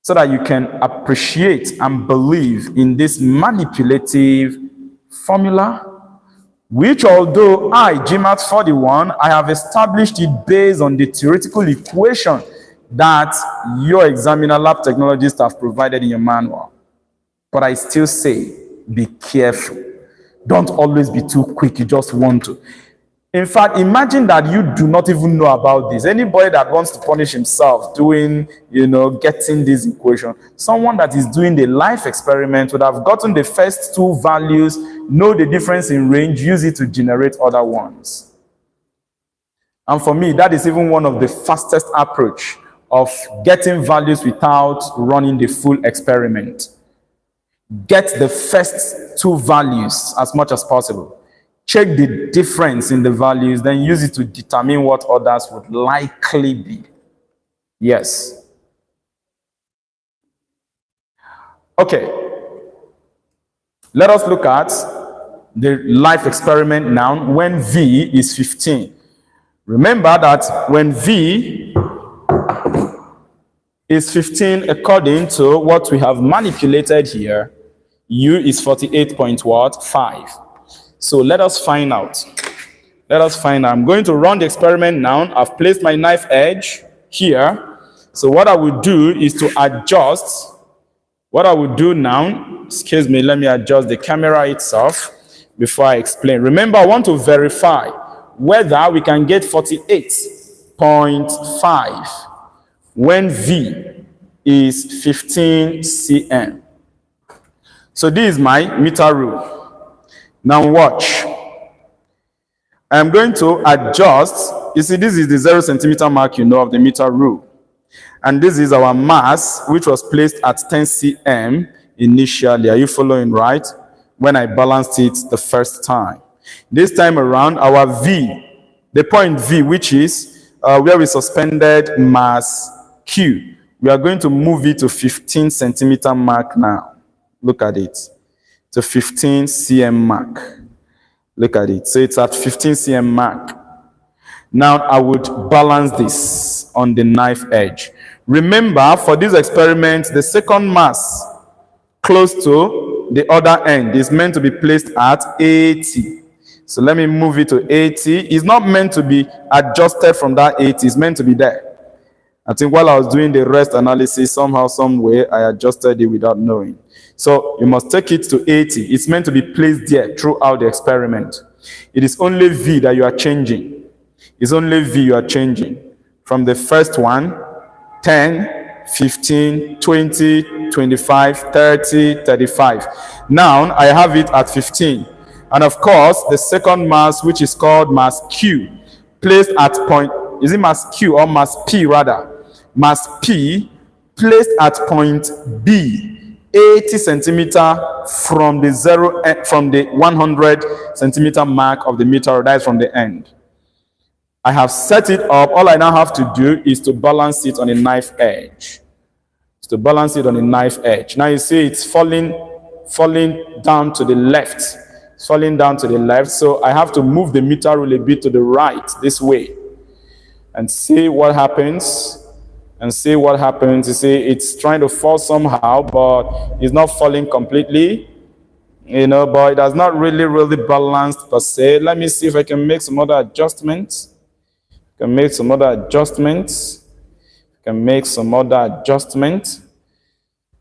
so that you can appreciate and believe in this manipulative formula, which although GMAT 41, I have established it based on the theoretical equation that your examiner lab technologists have provided in your manual. But I still say, be careful. Don't always be too quick, you just want to. In fact, imagine that you do not even know about this. Anybody that wants to punish himself doing, getting this equation, someone that is doing the life experiment would have gotten the first two values, know the difference in range, use it to generate other ones. And for me, that is even one of the fastest approach of getting values without running the full experiment. Get the first two values as much as possible. Check the difference in the values, then use it to determine what others would likely be. Yes. Okay. Let us look at the life experiment now when V is 15. Remember that when V is 15, according to what we have manipulated here, U is 48.5. So let us find out. I'm going to run the experiment now. I've placed my knife edge here. So what I will do is to adjust. What I will do now, excuse me, let me adjust the camera itself before I explain. Remember, I want to verify whether we can get 48.5 when V is 15 cm. So this is my meter rule. Now watch. I'm going to adjust. You see, this is the 0 centimeter mark, of the meter rule. And this is our mass, which was placed at 10 cm initially. Are you following, right? When I balanced it the first time. This time around, our V, the point V, which is where we suspended mass Q, we are going to move it to 15 centimeter mark now. Look at it. To 15 cm mark. Look at it. So it's at 15 cm mark. Now I would balance this on the knife edge. Remember, for this experiment, the second mass close to the other end is meant to be placed at 80. So let me move it to 80. It's not meant to be adjusted from that 80. It's meant to be there. I think while I was doing the rest analysis, somehow, some way, I adjusted it without knowing. So you must take it to 80. It's meant to be placed there throughout the experiment. It is only V that you are changing. It's only V you are changing. From the first one, 10, 15, 20, 25, 30, 35. Now I have it at 15. And of course, the second mass, which is called mass Q, placed at point, is it mass Q or mass P rather? Mass P placed at point B, 80 centimeter from the 100 centimeter mark of the meter, that is from the end. I have set it up. All I now have to do is to balance it on a knife edge. Now you see it's falling down to the left. It's falling down to the left. So I have to move the meter rule a bit to the right, this way. And see what happens. You see, it's trying to fall somehow, but it's not falling completely. But it has not really balanced per se. Let me see if I can make some other adjustments.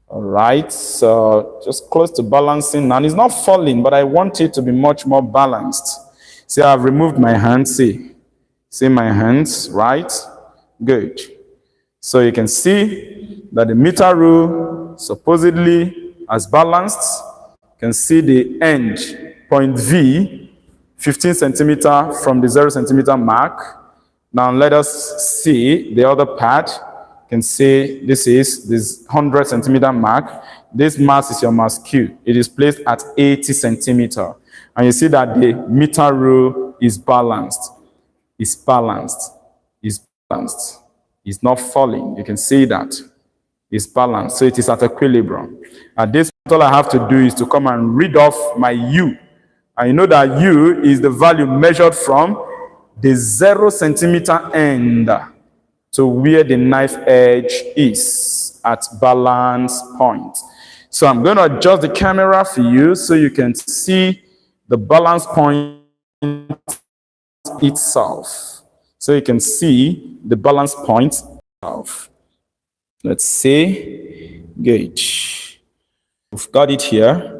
All right, so just close to balancing. And it's not falling, but I want it to be much more balanced. See, I've removed my hand. See my hands, right? Good. So you can see that the meter rule supposedly has balanced. You can see the end, point V, 15 centimeter from the 0 centimeter mark. Now let us see the other part. You can see this is this 100 centimeter mark. This mass is your mass Q. It is placed at 80 centimeter. And you see that the meter rule is balanced. It's not falling. You can see that. It's balanced. So it is at equilibrium. At this point, all I have to do is to come and read off my U. And you know that U is the value measured from the 0 centimeter end to where the knife edge is. at balance point. So I'm going to adjust the camera for you so you can see the balance point itself. So you can see the balance point itself. Let's see. Good. We've got it here.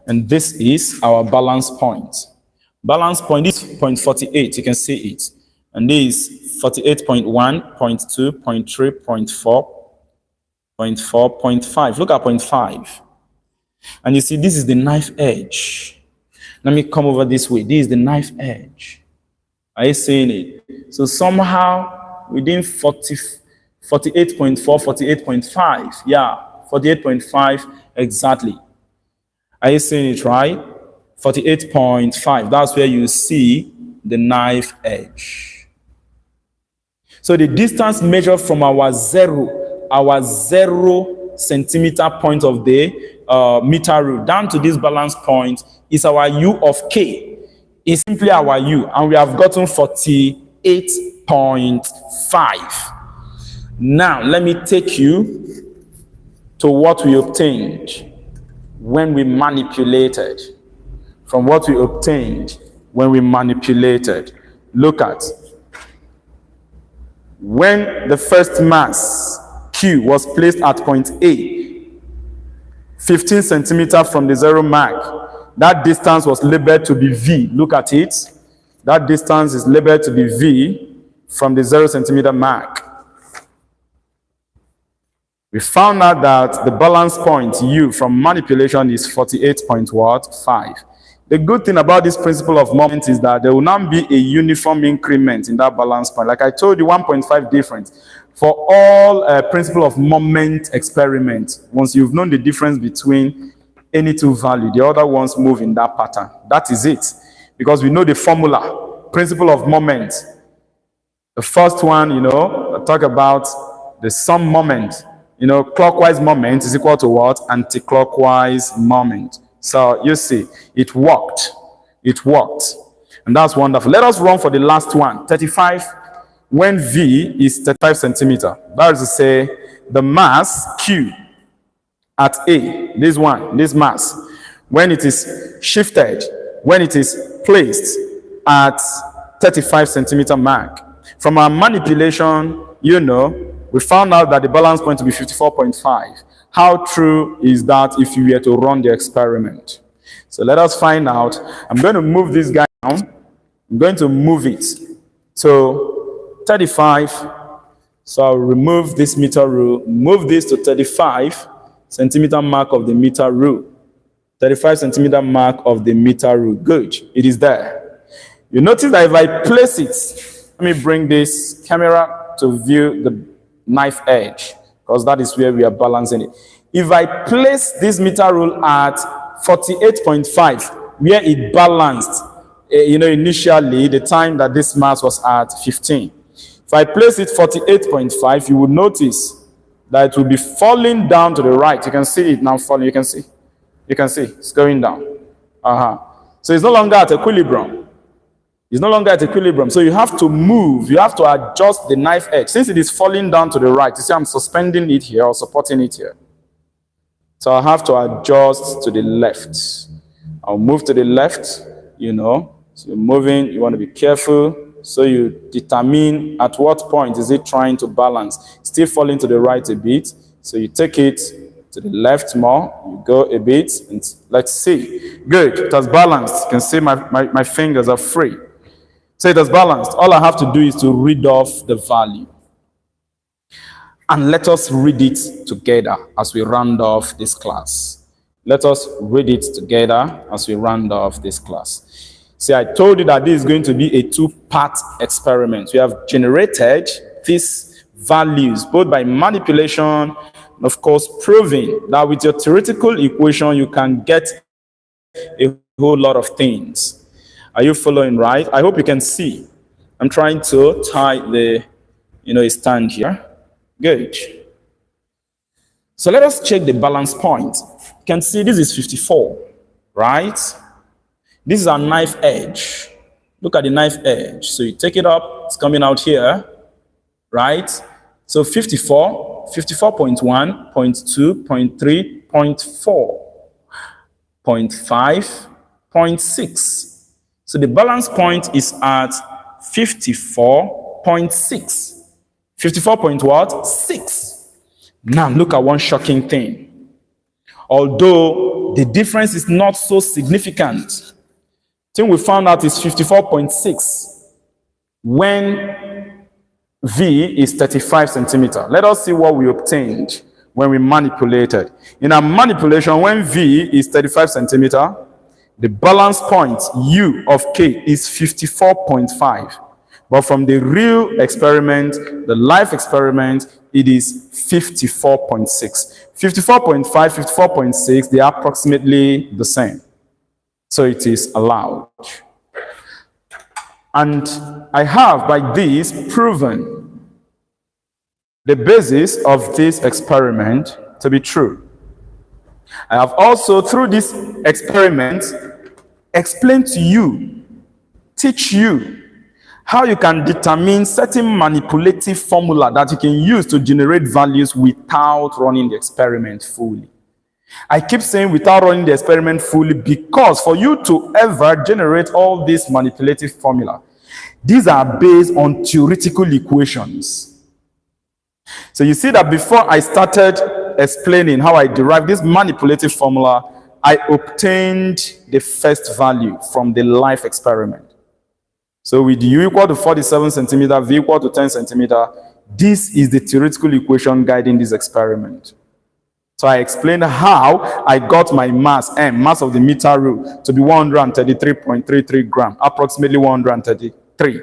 And this is our balance point. Balance point is 0.48. You can see it. And this is 48.1, 0.2, 0.3, 0.4, 0.4, 0.5. Look at 0.5. And you see, this is the knife edge. Let me come over this way. This is the knife edge. Are you seeing it? So somehow within 48.4, 48.5. Yeah, 48.5 exactly. Are you seeing it, right? 48.5. That's where you see the knife edge. So the distance measured from our zero centimeter point of the meter rule down to this balance point is our U of K. It's simply our U, and we have gotten 48.5. Now, let me take you to what we obtained when we manipulated. From what we obtained when we manipulated. Look at. When the first mass, Q, was placed at point A, 15 centimeters from the zero mark, that distance was labeled to be V. Look at it. That distance is labeled to be V from the 0 centimeter mark. We found out that the balance point U from manipulation is 48.5. The good thing about this principle of moment is that there will not be a uniform increment in that balance point. Like I told you, 1.5 difference. For all principle of moment experiments, once you've known the difference between any two values, the other ones move in that pattern. That is it. Because we know the formula, principle of moment. The first one, I talk about the sum moment. Clockwise moment is equal to what? Anti-clockwise moment. So you see, it worked. It worked. And that's wonderful. Let us run for the last one. 35, when V is 35 centimeter. That is to say, the mass Q at A, this mass, when it is shifted, when it is placed at 35 centimeter mark. From our manipulation, we found out that the balance point will be 54.5. How true is that if you were to run the experiment? So let us find out. I'm going to move this guy down. I'm going to move it to 35. So I'll remove this meter rule, move this to 35 centimeter mark of the meter rule. 35 centimeter mark of the meter rule. Good. It is there. You notice that if I place it, let me bring this camera to view the knife edge, because that is where we are balancing it. If I place this meter rule at 48.5, where it balanced, initially, the time that this mass was at 15. If I place it 48.5, you will notice that it will be falling down to the right. You can see it now falling. You can see it's going down. So it's no longer at equilibrium. It's no longer at equilibrium. So you have to move. You have to adjust the knife edge. Since it is falling down to the right, you see I'm suspending it here or supporting it here. So I have to adjust to the left. I'll move to the left, So you're moving. You want to be careful. So you determine at what point is it trying to balance. Still falling to the right a bit. So you take it to the left more. You go a bit. And let's see. Good. It has balanced. You can see my fingers are free. So it has balanced. All I have to do is to read off the value. And let us read it together as we round off this class. Let us read it together as we round off this class. See, I told you that this is going to be a two-part experiment. We have generated these values, both by manipulation and, of course, proving that with your theoretical equation, you can get a whole lot of things. Are you following right? I hope you can see. I'm trying to tie the, stand here. Good. So let us check the balance point. You can see this is 54, right? This is our knife edge. Look at the knife edge. So you take it up, it's coming out here, right? So 54, 54.1, 0.2, 0.3, 0.4, 0.5, 0.6. So the balance point is at 54.6. 54 point what? 6. Now look at one shocking thing. Although the difference is not so significant, the thing we found out is 54.6 when V is 35 centimeter. Let us see what we obtained when we manipulated. In our manipulation, when V is 35 centimeter, the balance point U of K is 54.5. But from the real experiment, the life experiment, it is 54.6. 54.5, 54.6, they are approximately the same. So it is allowed. And I have by this proven the basis of this experiment to be true. I have also, through this experiment, explained to you, teach you how you can determine certain manipulative formula that you can use to generate values without running the experiment fully. I keep saying without running the experiment fully because for you to ever generate all these manipulative formula, these are based on theoretical equations. So you see that before I started explaining how I derived this manipulative formula, I obtained the first value from the life experiment. So with U equal to 47 centimeter, V equal to 10 centimeter, this is the theoretical equation guiding this experiment. So I explained how I got my mass, M, mass of the meter rule, to be 133.33 grams, approximately 133.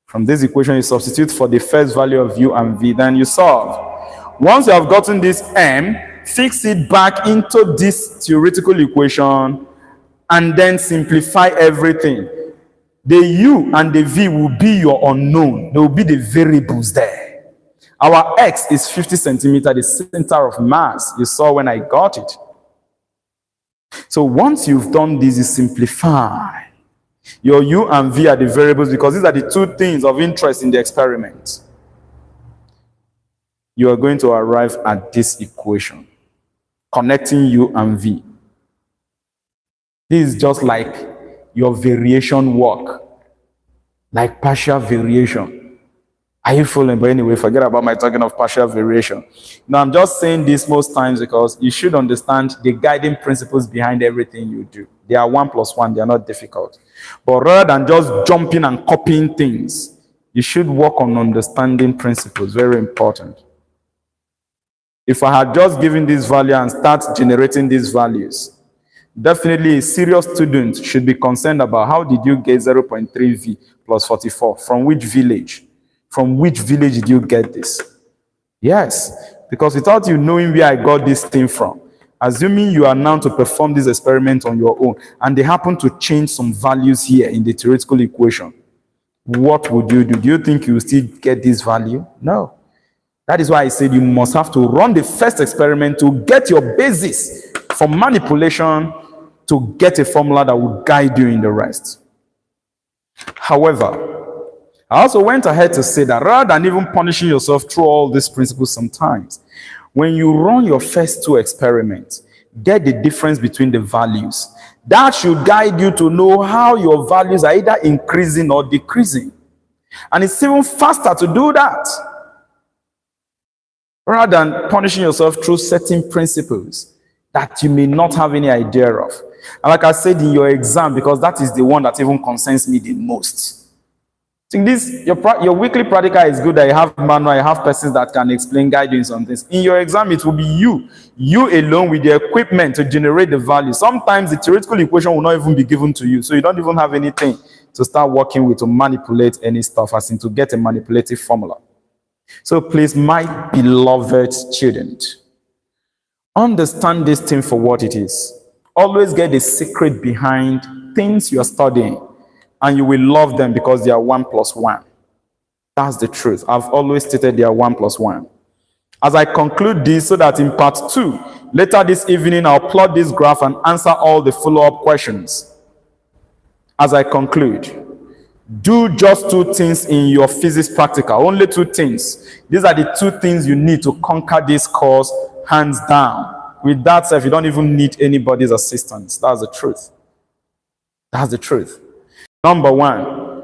From this equation, you substitute for the first value of U and V, then you solve. Once you have gotten this M, fix it back into this theoretical equation, and then simplify everything. The U and the V will be your unknown. They will be the variables there. Our X is 50 centimeter, the center of mass. You saw when I got it. So once you've done this, you simplify. Your U and V are the variables because these are the two things of interest in the experiment. You are going to arrive at this equation, connecting U and V. This is just like your variation work, like partial variation. Are you following? But anyway, forget about my talking of partial variation. Now, I'm just saying this most times because you should understand the guiding principles behind everything you do. They are 1 plus 1. They are not difficult. But rather than just jumping and copying things, you should work on understanding principles. Very important. If I had just given this value and start generating these values, definitely a serious student should be concerned about how did you get 0.3 V plus 44? From which village? From which village did you get this? Yes, because without you knowing where I got this thing from, assuming you are now to perform this experiment on your own, and they happen to change some values here in the theoretical equation, what would you do? Do you think you will still get this value? No. That is why I said you must have to run the first experiment to get your basis for manipulation to get a formula that will guide you in the rest. However, I also went ahead to say that rather than even punishing yourself through all these principles sometimes, when you run your first two experiments, get the difference between the values. That should guide you to know how your values are either increasing or decreasing. And it's even faster to do that, rather than punishing yourself through certain principles that you may not have any idea of. And like I said in your exam, because that is the one that even concerns me the most. think this, your weekly practical is good that you have manual, you have persons that can explain, guide you in some things. In your exam, it will be you alone with the equipment to generate the value. Sometimes the theoretical equation will not even be given to you, so you don't even have anything to start working with to manipulate any stuff, as in to get a manipulative formula. So please, my beloved student, understand this thing for what it is. Always get the secret behind things you are studying, and you will love them because they are 1 plus 1. That's the truth. I've always stated they are 1 plus 1. As I conclude this, so that in part 2, later this evening, I'll plot this graph and answer all the follow-up questions. As I conclude, Do just 2 things in your physics practical, only 2 things. These are the 2 things you need to conquer this course, hands down. With that said, you don't even need anybody's assistance. That's the truth. That's the truth. Number 1,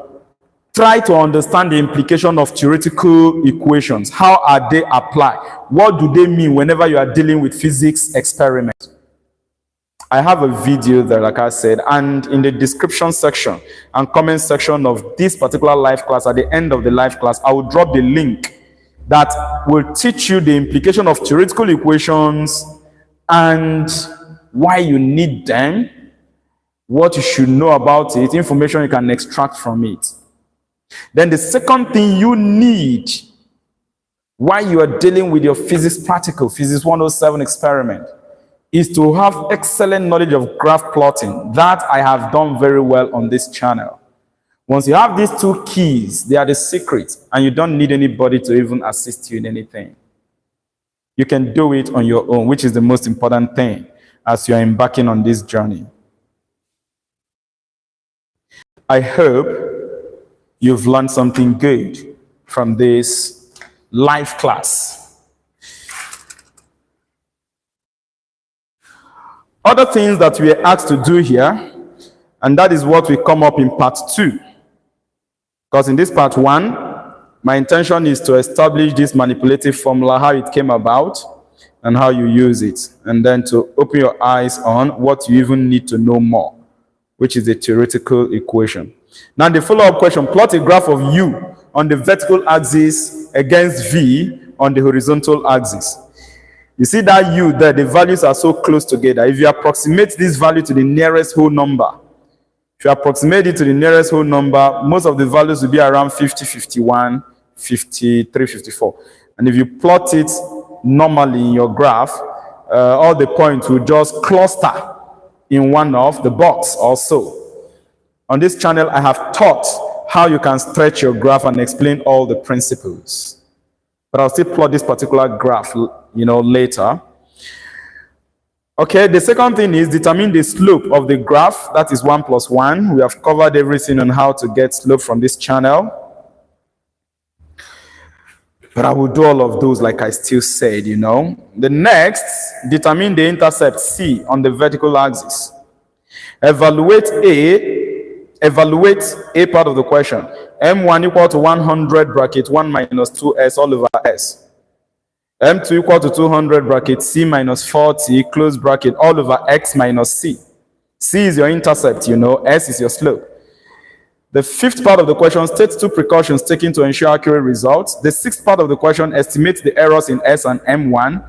try to understand the implication of theoretical equations. How are they applied? What do they mean whenever you are dealing with physics experiments? I have a video there, like I said, and in the description section and comment section of this particular live class, at the end of the live class, I will drop the link that will teach you the implication of theoretical equations and why you need them, what you should know about it, information you can extract from it. Then the second thing you need while you are dealing with your physics practical, physics 107 experiment, is to have excellent knowledge of graph plotting. That I have done very well on this channel. Once you have these 2 keys, they are the secret, and you don't need anybody to even assist you in anything. You can do it on your own, which is the most important thing as you are embarking on this journey. I hope you've learned something good from this live class. Other things that we are asked to do here, and that is what will come up in part 2. Because in this part 1, my intention is to establish this manipulative formula, how it came about, and how you use it. And then to open your eyes on what you even need to know more, which is the theoretical equation. Now the follow-up question, plot a graph of U on the vertical axis against V on the horizontal axis. You see that U there, the values are so close together. If you approximate this value to the nearest whole number, if you approximate it to the nearest whole number, most of the values will be around 50, 51, 53, 54. And if you plot it normally in your graph, all the points will just cluster in one of the box also. On this channel, I have taught how you can stretch your graph and explain all the principles. But I'll still plot this particular graph, later. Okay, the second thing is determine the slope of the graph. That is 1 plus 1. We have covered everything on how to get slope from this channel. But I will do all of those like I still said, The next, determine the intercept C on the vertical axis. Evaluate A part of the question. M1 equal to 100 bracket 1 minus 2s all over s. M2 equal to 200 bracket C minus 40 close bracket all over x minus C. C is your intercept, S is your slope. The 5th part of the question states 2 precautions taken to ensure accurate results. The 6th part of the question estimates the errors in S and M1.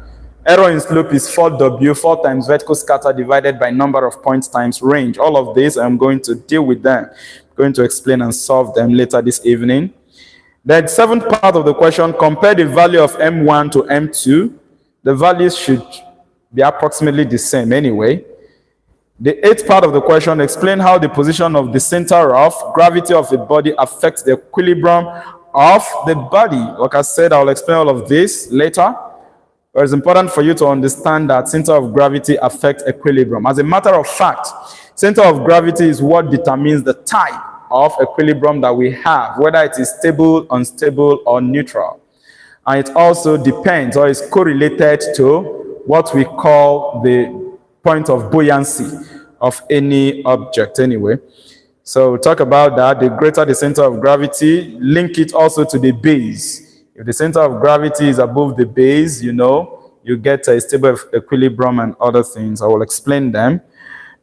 Error in slope is 4W, 4 times vertical scatter divided by number of points times range. All of this, I'm going to deal with them. I'm going to explain and solve them later this evening. The 7th part of the question, compare the value of M1 to M2. The values should be approximately the same anyway. The 8th part of the question, explain how the position of the center of gravity of a body affects the equilibrium of the body. Like I said, I'll explain all of this later. But it's important for you to understand that center of gravity affects equilibrium. As a matter of fact, center of gravity is what determines the type of equilibrium that we have, whether it is stable, unstable, or neutral. And it also depends or is correlated to what we call the point of buoyancy of any object anyway. So we'll talk about that. The greater the center of gravity, link it also to the base. If the center of gravity is above the base, you get a stable equilibrium and other things. I will explain them.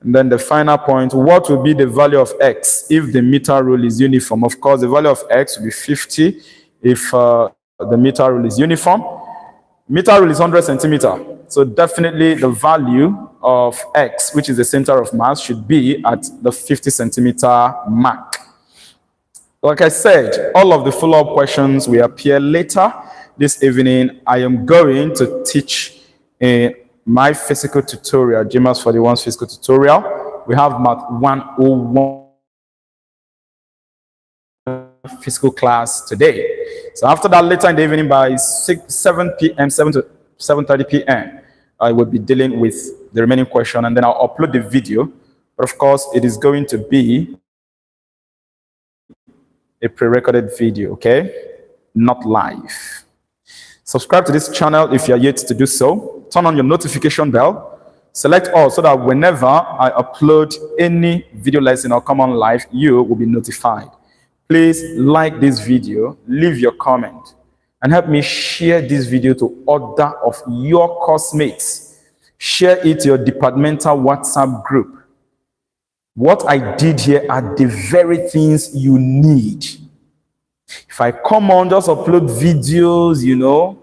And then the final point, what will be the value of x if the meter rule is uniform? Of course, the value of x will be 50 if the meter rule is uniform. Meter rule is 100 centimeter. So definitely the value of x, which is the center of mass, should be at the 50 centimeter mark. Like I said, all of the follow-up questions will appear later this evening. I am going to teach my physical tutorial, GMAETS 41's physical tutorial. We have Math 101 physical class today. So after that, later in the evening by 7 p.m., 7 to 7:30 p.m., I will be dealing with the remaining question, and then I'll upload the video. But of course, it is going to be a pre-recorded video, okay? Not live. Subscribe to this channel if you are yet to do so. Turn on your notification bell. Select all so that whenever I upload any video lesson or come on live, you will be notified. Please like this video, leave your comment, and help me share this video to other of your course mates. Share it to your departmental WhatsApp group. What I did here are the very things you need. If I come on, just upload videos,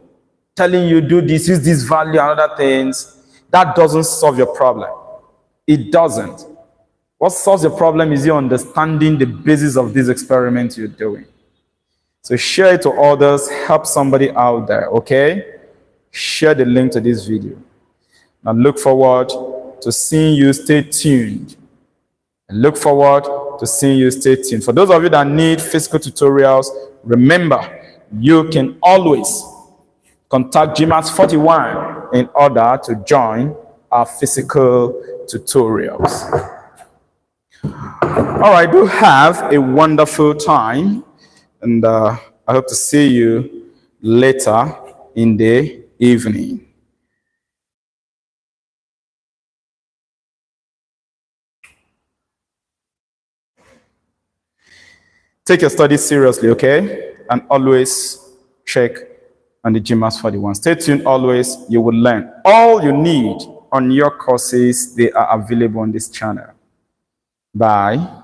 telling you do this, use this value and other things, that doesn't solve your problem. It doesn't. What solves your problem is you understanding the basis of this experiment you're doing. So share it to others, help somebody out there, okay? Share the link to this video. Now look forward to seeing you. Stay tuned. And look forward to seeing you. Stay tuned. For those of you that need physical tutorials, remember, you can always contact GMAETS 41 in order to join our physical tutorials. All right, do have a wonderful time, and I hope to see you later in the evening. Take your studies seriously, okay? And always check on the GMAETS 41. Stay tuned always. You will learn all you need on your courses. They are available on this channel. Bye.